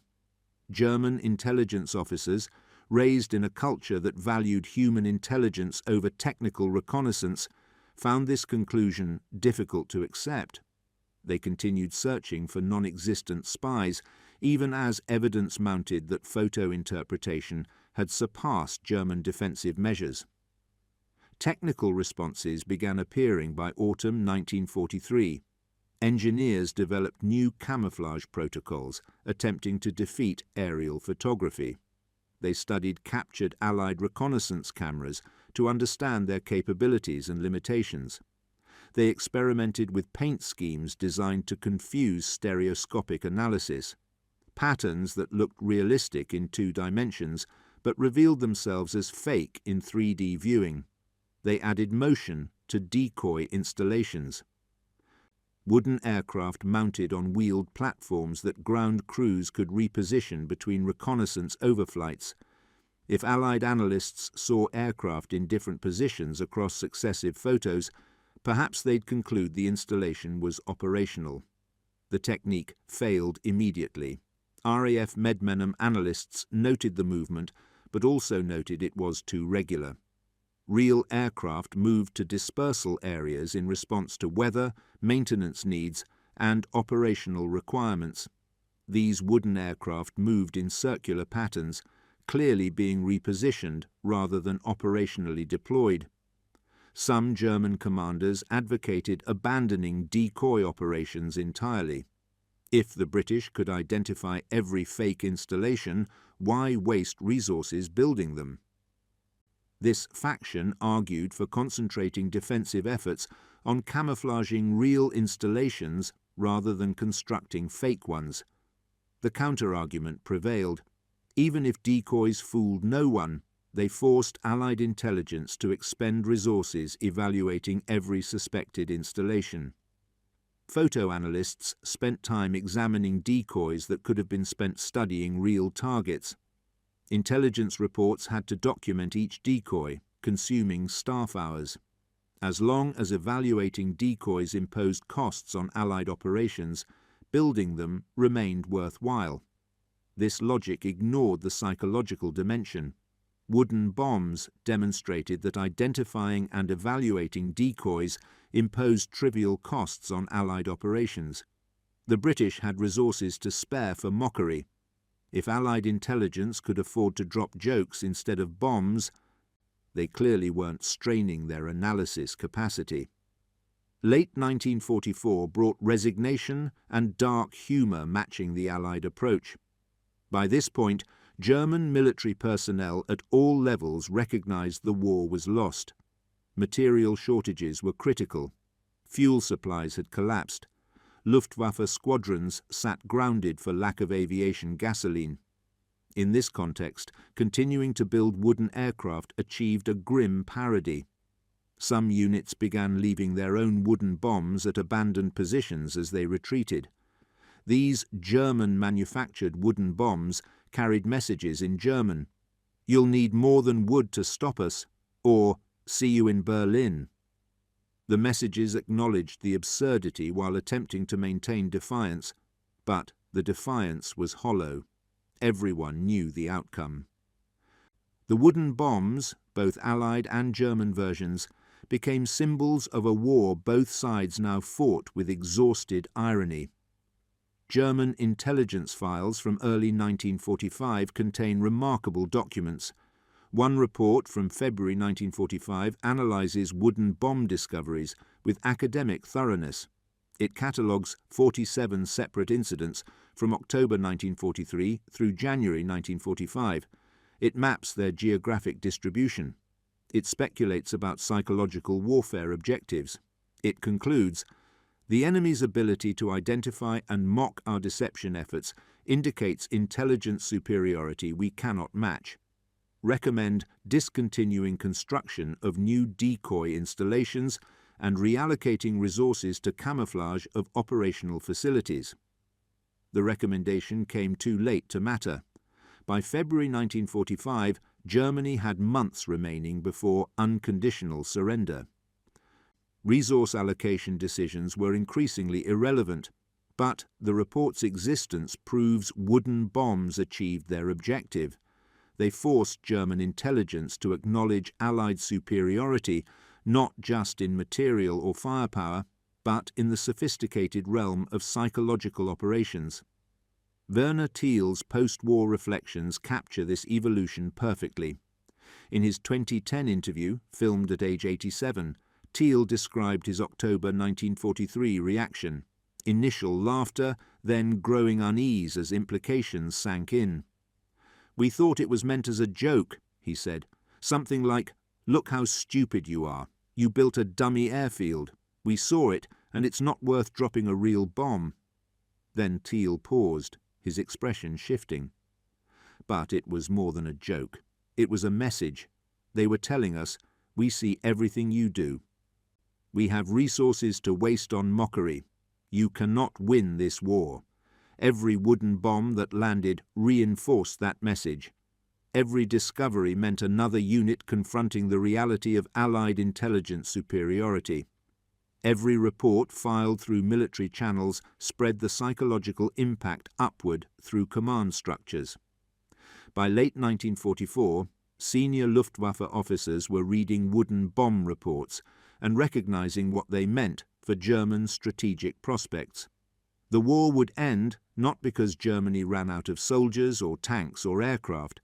German intelligence officers, raised in a culture that valued human intelligence over technical reconnaissance, found this conclusion difficult to accept. They continued searching for non-existent spies, even as evidence mounted that photo interpretation had surpassed German defensive measures. Technical responses began appearing by autumn 1943. Engineers developed new camouflage protocols, attempting to defeat aerial photography. They studied captured Allied reconnaissance cameras to understand their capabilities and limitations. They experimented with paint schemes designed to confuse stereoscopic analysis, patterns that looked realistic in 2 dimensions but revealed themselves as fake in 3D viewing. They added motion to decoy installations. Wooden aircraft mounted on wheeled platforms that ground crews could reposition between reconnaissance overflights. If Allied analysts saw aircraft in different positions across successive photos, perhaps they'd conclude the installation was operational. The technique failed immediately. RAF Medmenham analysts noted the movement, but also noted it was too regular. Real aircraft moved to dispersal areas in response to weather, maintenance needs, and operational requirements. These wooden aircraft moved in circular patterns, clearly being repositioned rather than operationally deployed. Some German commanders advocated abandoning decoy operations entirely. If the British could identify every fake installation, why waste resources building them? This faction argued for concentrating defensive efforts on camouflaging real installations rather than constructing fake ones. The counter-argument prevailed. Even if decoys fooled no one, they forced Allied intelligence to expend resources evaluating every suspected installation. Photo analysts spent time examining decoys that could have been spent studying real targets. Intelligence reports had to document each decoy, consuming staff hours. As long as evaluating decoys imposed costs on Allied operations, building them remained worthwhile. This logic ignored the psychological dimension. Wooden bombs demonstrated that identifying and evaluating decoys imposed trivial costs on Allied operations. The British had resources to spare for mockery. If Allied intelligence could afford to drop jokes instead of bombs, they clearly weren't straining their analysis capacity. Late 1944 brought resignation and dark humour matching the Allied approach. By this point, German military personnel at all levels recognized the war was lost. Material shortages were critical. Fuel supplies had collapsed. Luftwaffe squadrons sat grounded for lack of aviation gasoline. In this context, continuing to build wooden aircraft achieved a grim parody. Some units began leaving their own wooden bombs at abandoned positions as they retreated. These German-manufactured wooden bombs carried messages in German: "You'll need more than wood to stop us," or "See you in Berlin." The messages acknowledged the absurdity while attempting to maintain defiance, but the defiance was hollow. Everyone knew the outcome. The wooden bombs, both Allied and German versions, became symbols of a war both sides now fought with exhausted irony. German intelligence files from early 1945 contain remarkable documents. One report from February 1945 analyses wooden bomb discoveries with academic thoroughness. It catalogues 47 separate incidents from October 1943 through January 1945. It maps their geographic distribution. It speculates about psychological warfare objectives. It concludes, "The enemy's ability to identify and mock our deception efforts indicates intelligence superiority we cannot match. Recommend discontinuing construction of new decoy installations and reallocating resources to camouflage of operational facilities." The recommendation came too late to matter. By February 1945, Germany had months remaining before unconditional surrender. Resource allocation decisions were increasingly irrelevant, but the report's existence proves wooden bombs achieved their objective. They forced German intelligence to acknowledge Allied superiority not just in material or firepower, but in the sophisticated realm of psychological operations. Werner Thiel's post-war reflections capture this evolution perfectly. In his 2010 interview, filmed at age 87, Thiel described his October 1943 reaction: initial laughter, then growing unease as implications sank in. "We thought it was meant as a joke," he said. "Something like, 'Look how stupid you are. You built a dummy airfield. We saw it, and it's not worth dropping a real bomb." Then Thiel paused, his expression shifting. But it was more than a joke. It was a message. They were telling us, "We see everything you do. We have resources to waste on mockery. You cannot win this war." Every wooden bomb that landed reinforced that message. Every discovery meant another unit confronting the reality of Allied intelligence superiority. Every report filed through military channels spread the psychological impact upward through command structures. By late 1944, senior Luftwaffe officers were reading wooden bomb reports and recognizing what they meant for German strategic prospects. The war would end not because Germany ran out of soldiers or tanks or aircraft.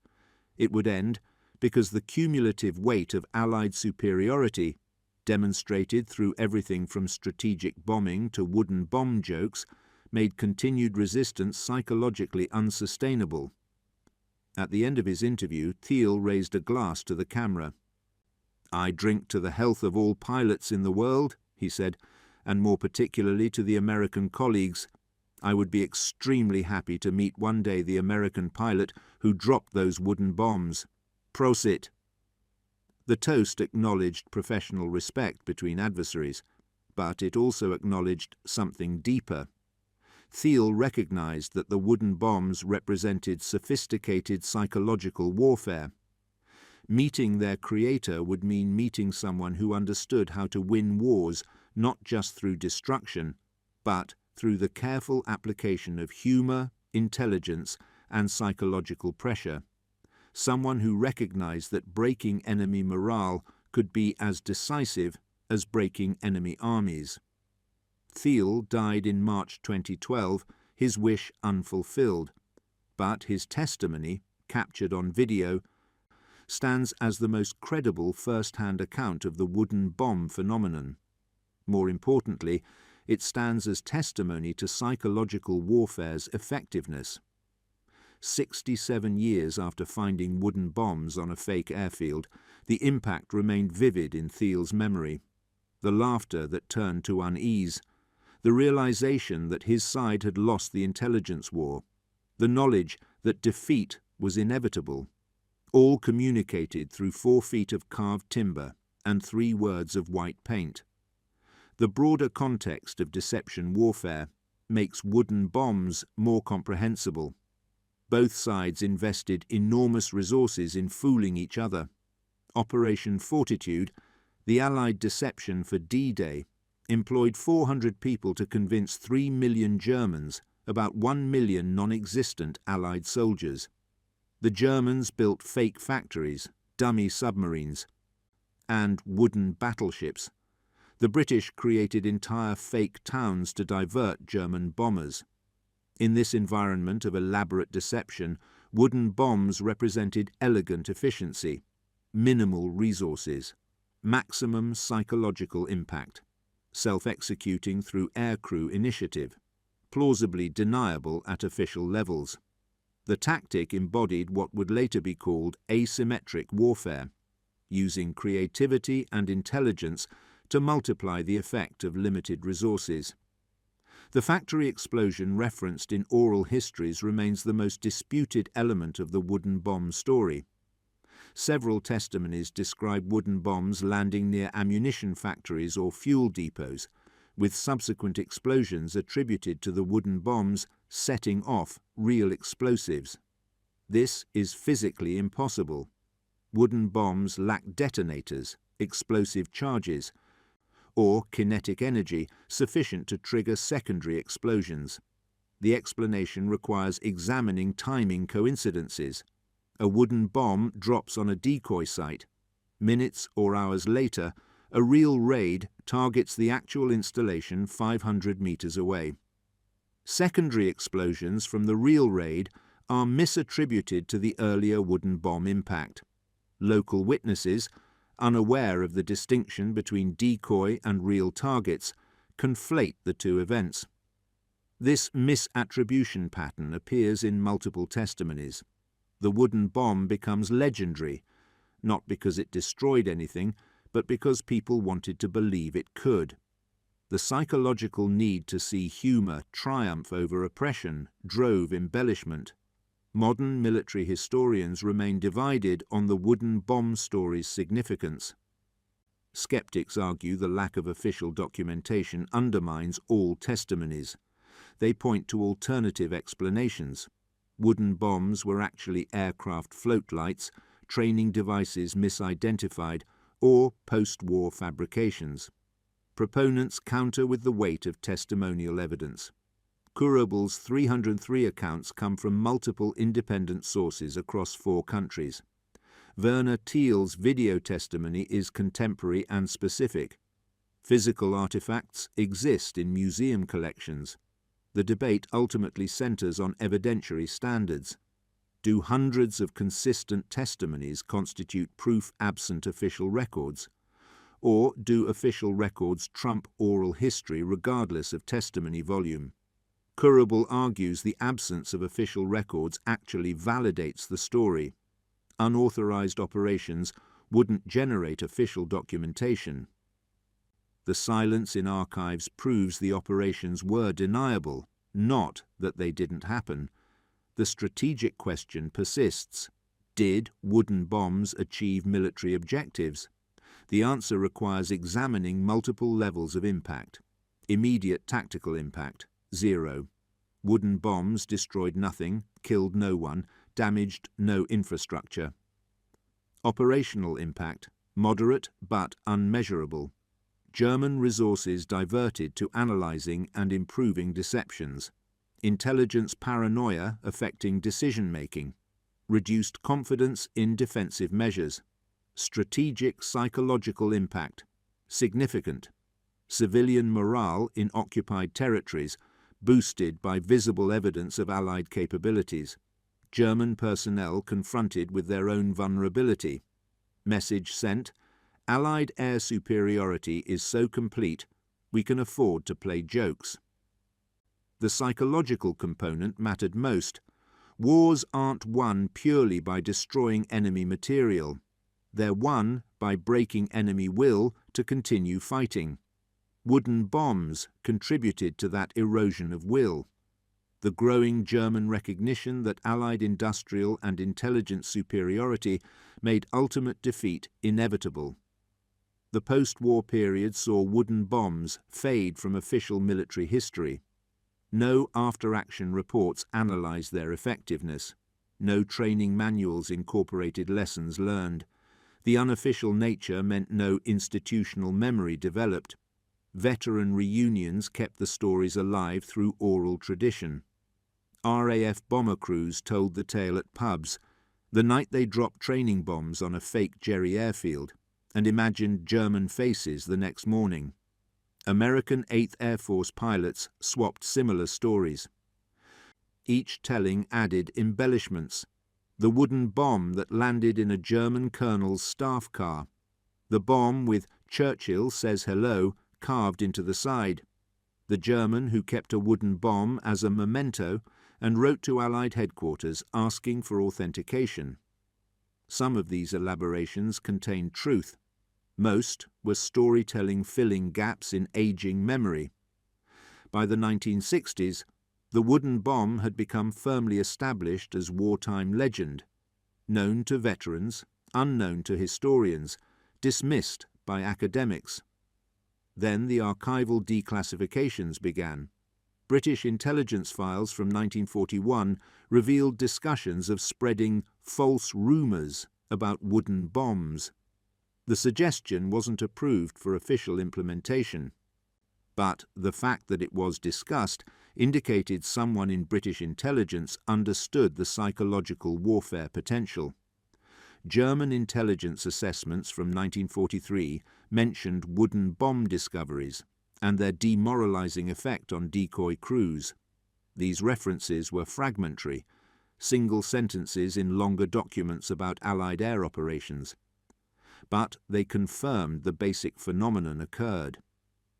It would end because the cumulative weight of Allied superiority, demonstrated through everything from strategic bombing to wooden bomb jokes, made continued resistance psychologically unsustainable. At the end of his interview, Thiel raised a glass to the camera. "I drink to the health of all pilots in the world," he said, "and more particularly to the American colleagues. I would be extremely happy to meet one day the American pilot who dropped those wooden bombs. Prosit!" The toast acknowledged professional respect between adversaries, but it also acknowledged something deeper. Thiel recognized that the wooden bombs represented sophisticated psychological warfare. Meeting their creator would mean meeting someone who understood how to win wars not just through destruction, but through the careful application of humor, intelligence, and psychological pressure. Someone who recognized that breaking enemy morale could be as decisive as breaking enemy armies. Thiel died in March 2012, his wish unfulfilled, but his testimony, captured on video, stands as the most credible first-hand account of the wooden bomb phenomenon. More importantly, it stands as testimony to psychological warfare's effectiveness. 67 years after finding wooden bombs on a fake airfield, the impact remained vivid in Thiel's memory. The laughter that turned to unease, the realization that his side had lost the intelligence war, the knowledge that defeat was inevitable, all communicated through 4 feet of carved timber and 3 words of white paint. The broader context of deception warfare makes wooden bombs more comprehensible. Both sides invested enormous resources in fooling each other. Operation Fortitude, the Allied deception for D-Day, employed 400 people to convince 3 million Germans about 1 million non-existent Allied soldiers. The Germans built fake factories, dummy submarines, and wooden battleships. The British created entire fake towns to divert German bombers. In this environment of elaborate deception, wooden bombs represented elegant efficiency, minimal resources, maximum psychological impact, self-executing through aircrew initiative, plausibly deniable at official levels. The tactic embodied what would later be called asymmetric warfare, using creativity and intelligence to multiply the effect of limited resources. The factory explosion referenced in oral histories remains the most disputed element of the wooden bomb story. Several testimonies describe wooden bombs landing near ammunition factories or fuel depots, with subsequent explosions attributed to the wooden bombs setting off real explosives. This is physically impossible. Wooden bombs lack detonators, explosive charges, or kinetic energy sufficient to trigger secondary explosions. The explanation requires examining timing coincidences. A wooden bomb drops on a decoy site. Minutes or hours later, a real raid targets the actual installation 500 meters away. Secondary explosions from the real raid are misattributed to the earlier wooden bomb impact. Local witnesses, unaware of the distinction between decoy and real targets, conflate the two events. This misattribution pattern appears in multiple testimonies. The wooden bomb becomes legendary, not because it destroyed anything, but because people wanted to believe it could. The psychological need to see humour triumph over oppression drove embellishment. Modern military historians remain divided on the wooden bomb story's significance. Skeptics argue the lack of official documentation undermines all testimonies. They point to alternative explanations. Wooden bombs were actually aircraft floatlights, training devices misidentified, or post-war fabrications. Proponents counter with the weight of testimonial evidence. Kurobel's 303 accounts come from multiple independent sources across 4 countries. Werner Thiel's video testimony is contemporary and specific. Physical artifacts exist in museum collections. The debate ultimately centres on evidentiary standards. Do hundreds of consistent testimonies constitute proof absent official records? Or do official records trump oral history regardless of testimony volume? Kurobel argues the absence of official records actually validates the story. Unauthorized operations wouldn't generate official documentation. The silence in archives proves the operations were deniable, not that they didn't happen. The strategic question persists. Did wooden bombs achieve military objectives? The answer requires examining multiple levels of impact. Immediate tactical impact, 0. Wooden bombs destroyed nothing, killed no one, damaged no infrastructure. Operational impact, moderate but unmeasurable. German resources diverted to analysing and improving deceptions. Intelligence paranoia affecting decision-making. Reduced confidence in defensive measures. Strategic psychological impact, significant. Civilian morale in occupied territories, boosted by visible evidence of Allied capabilities. German personnel confronted with their own vulnerability. Message sent: Allied air superiority is so complete, we can afford to play jokes. The psychological component mattered most. Wars aren't won purely by destroying enemy material. They're won by breaking enemy will to continue fighting. Wooden bombs contributed to that erosion of will. The growing German recognition that Allied industrial and intelligence superiority made ultimate defeat inevitable. The post-war period saw wooden bombs fade from official military history. No after-action reports analysed their effectiveness. No training manuals incorporated lessons learned. The unofficial nature meant no institutional memory developed. Veteran reunions kept the stories alive through oral tradition. RAF bomber crews told the tale at pubs, the night they dropped training bombs on a fake Jerry airfield, and imagined German faces the next morning. American 8th Air Force pilots swapped similar stories. Each telling added embellishments. The wooden bomb that landed in a German colonel's staff car. The bomb with "Churchill says hello" carved into the side. The German who kept a wooden bomb as a memento and wrote to Allied headquarters asking for authentication. Some of these elaborations contained truth. Most were storytelling filling gaps in aging memory. By the 1960s, the wooden bomb had become firmly established as wartime legend, known to veterans, unknown to historians, dismissed by academics. Then the archival declassifications began. British intelligence files from 1941 revealed discussions of spreading false rumours about wooden bombs. The suggestion wasn't approved for official implementation, but the fact that it was discussed indicated someone in British intelligence understood the psychological warfare potential. German intelligence assessments from 1943 mentioned wooden bomb discoveries and their demoralizing effect on decoy crews. These references were fragmentary, single sentences in longer documents about Allied air operations. But they confirmed the basic phenomenon occurred.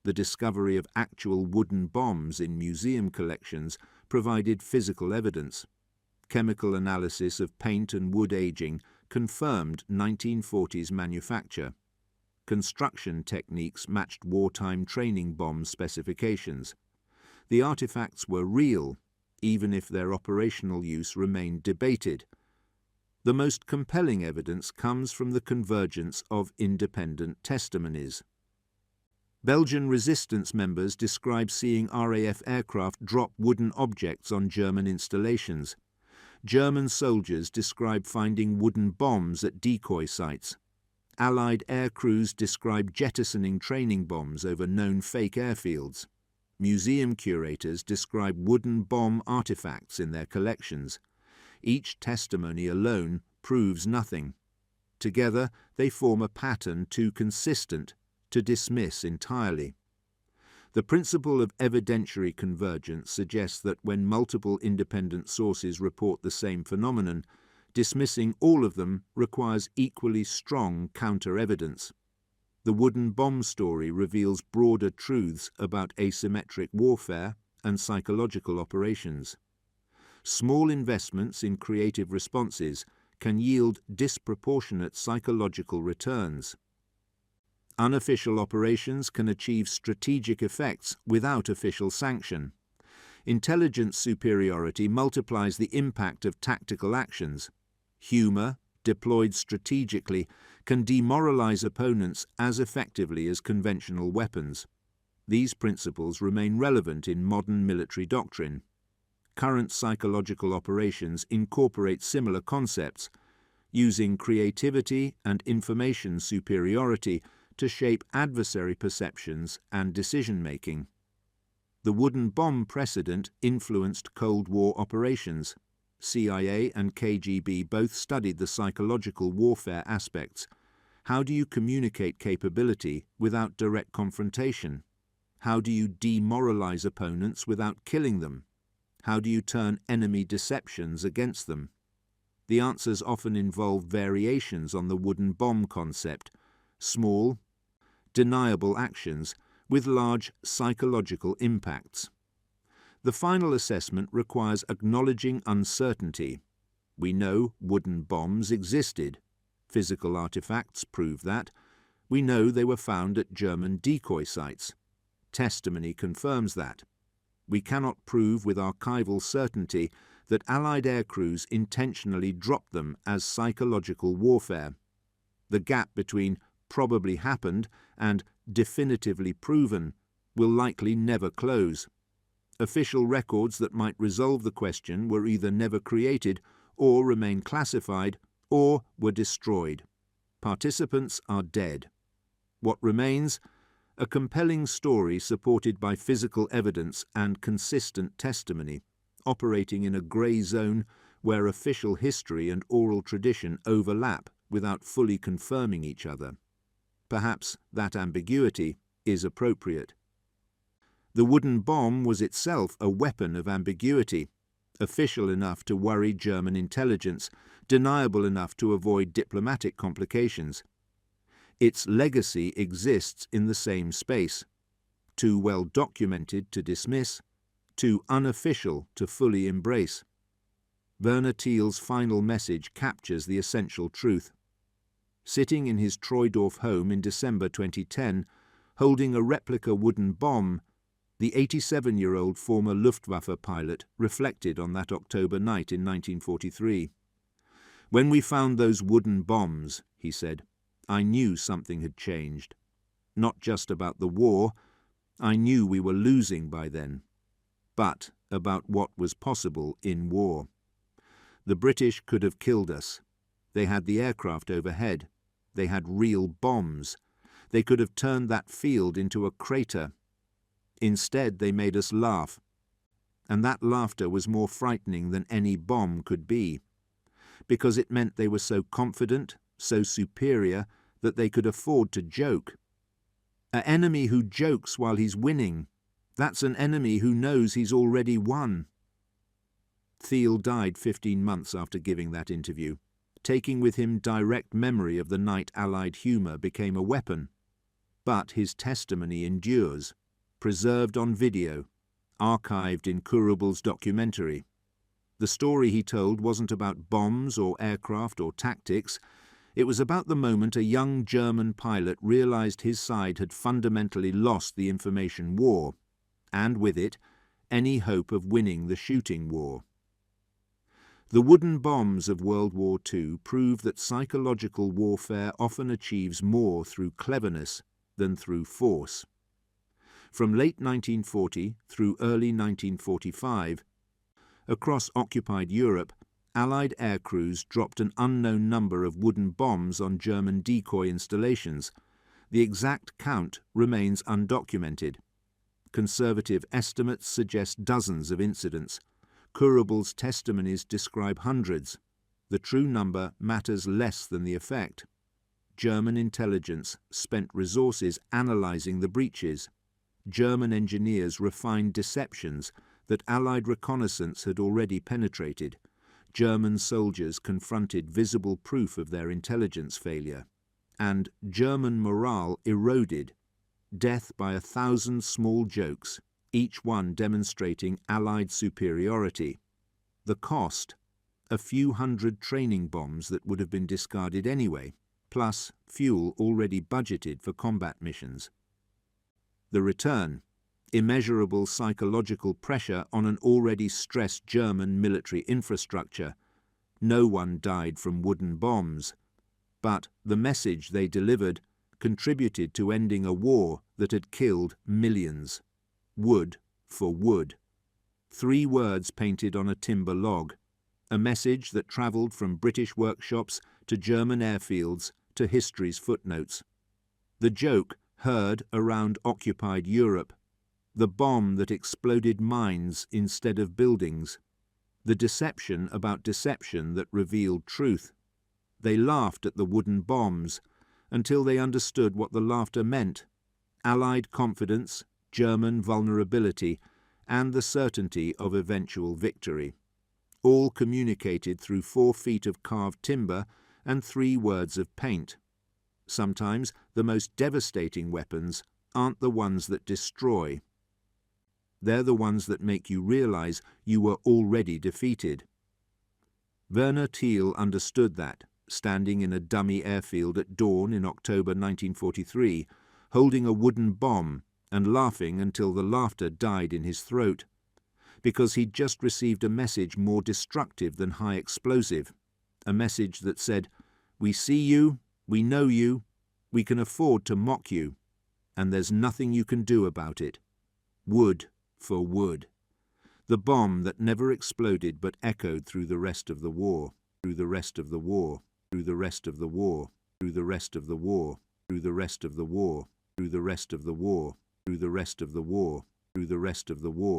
The discovery of actual wooden bombs in museum collections provided physical evidence. Chemical analysis of paint and wood aging confirmed 1940s manufacture. construction techniques matched wartime training bomb specifications. The artifacts were real, even if their operational use remained debated. The most compelling evidence comes from the convergence of independent testimonies. Belgian resistance members describe seeing RAF aircraft drop wooden objects on German installations. German soldiers describe finding wooden bombs at decoy sites. Allied air crews describe jettisoning training bombs over known fake airfields. Museum curators describe wooden bomb artifacts in their collections. Each testimony alone proves nothing. Together, they form a pattern too consistent to dismiss entirely. The principle of evidentiary convergence suggests that when multiple independent sources report the same phenomenon, dismissing all of them requires equally strong counter-evidence. The wooden bomb story reveals broader truths about asymmetric warfare and psychological operations. Small investments in creative responses can yield disproportionate psychological returns. Unofficial operations can achieve strategic effects without official sanction. Intelligence superiority multiplies the impact of tactical actions. Humor, deployed strategically, can demoralize opponents as effectively as conventional weapons. These principles remain relevant in modern military doctrine. Current psychological operations incorporate similar concepts, using creativity and information superiority to shape adversary perceptions and decision-making. The wooden bomb precedent influenced Cold War operations. CIA and KGB both studied the psychological warfare aspects. How do you communicate capability without direct confrontation? How do you demoralize opponents without killing them? How do you turn enemy deceptions against them? The answers often involve variations on the wooden bomb concept, small, deniable actions with large psychological impacts. The final assessment requires acknowledging uncertainty. We know wooden bombs existed. Physical artifacts prove that. We know they were found at German decoy sites. Testimony confirms that. We cannot prove with archival certainty that Allied air crews intentionally dropped them as psychological warfare. The gap between probably happened and definitively proven will likely never close. Official records that might resolve the question were either never created or remain classified or were destroyed. Participants are dead. What remains? A compelling story supported by physical evidence and consistent testimony, operating in a grey zone where official history and oral tradition overlap without fully confirming each other. Perhaps that ambiguity is appropriate. The wooden bomb was itself a weapon of ambiguity, official enough to worry German intelligence, deniable enough to avoid diplomatic complications. Its legacy exists in the same space, too well documented to dismiss, too unofficial to fully embrace. Werner Thiel's final message captures the essential truth. Sitting in his Troydorf home in December 2010, holding a replica wooden bomb, the 87-year-old former Luftwaffe pilot reflected on that October night in 1943. "When we found those wooden bombs," he said, "I knew something had changed. Not just about the war, I knew we were losing by then, but about what was possible in war. The British could have killed us. They had the aircraft overhead. They had real bombs. They could have turned that field into a crater. Instead, they made us laugh. And that laughter was more frightening than any bomb could be, because it meant they were so confident, so superior, that they could afford to joke. An enemy who jokes while he's winning, that's an enemy who knows he's already won." Thiel died 15 months after giving that interview. Taking with him direct memory of the night Allied humour became a weapon. But his testimony endures, preserved on video, archived in Kurubel's documentary. The story he told wasn't about bombs or aircraft or tactics. It was about the moment a young German pilot realized his side had fundamentally lost the information war, and with it, any hope of winning the shooting war. The wooden bombs of World War II prove that psychological warfare often achieves more through cleverness than through force. From late 1940 through early 1945, across occupied Europe, Allied aircrews dropped an unknown number of wooden bombs on German decoy installations. The exact count remains undocumented. Conservative estimates suggest dozens of incidents. Kurabel's testimonies describe hundreds. The true number matters less than the effect. German intelligence spent resources analyzing the breaches. German engineers refined deceptions that Allied reconnaissance had already penetrated. German soldiers confronted visible proof of their intelligence failure. And German morale eroded. Death by 1,000 small jokes, each one demonstrating Allied superiority. The cost? A few hundred training bombs that would have been discarded anyway, plus fuel already budgeted for combat missions. The return? Immeasurable psychological pressure on an already stressed German military infrastructure. No one died from wooden bombs. But the message they delivered contributed to ending a war that had killed millions. Wood for wood. 3 words painted on a timber log. A message that travelled from British workshops to German airfields to history's footnotes. The joke heard around occupied Europe. The bomb that exploded mines instead of buildings. The deception about deception that revealed truth. They laughed at the wooden bombs until they understood what the laughter meant. Allied confidence, German vulnerability, and the certainty of eventual victory. All communicated through 4 feet of carved timber and 3 words of paint. Sometimes the most devastating weapons aren't the ones that destroy. They're the ones that make you realize you were already defeated. Werner Thiel understood that, standing in a dummy airfield at dawn in October 1943, holding a wooden bomb and laughing until the laughter died in his throat, because he'd just received a message more destructive than high explosive, a message that said, "We see you, we know you, we can afford to mock you, and there's nothing you can do about it." Wood for wood. The bomb that never exploded but echoed through the rest of the war, through the rest of the war, through the rest of the war, through the rest of the war, through the rest of the war, through the rest of the war, through the rest of the war, through the rest of the war.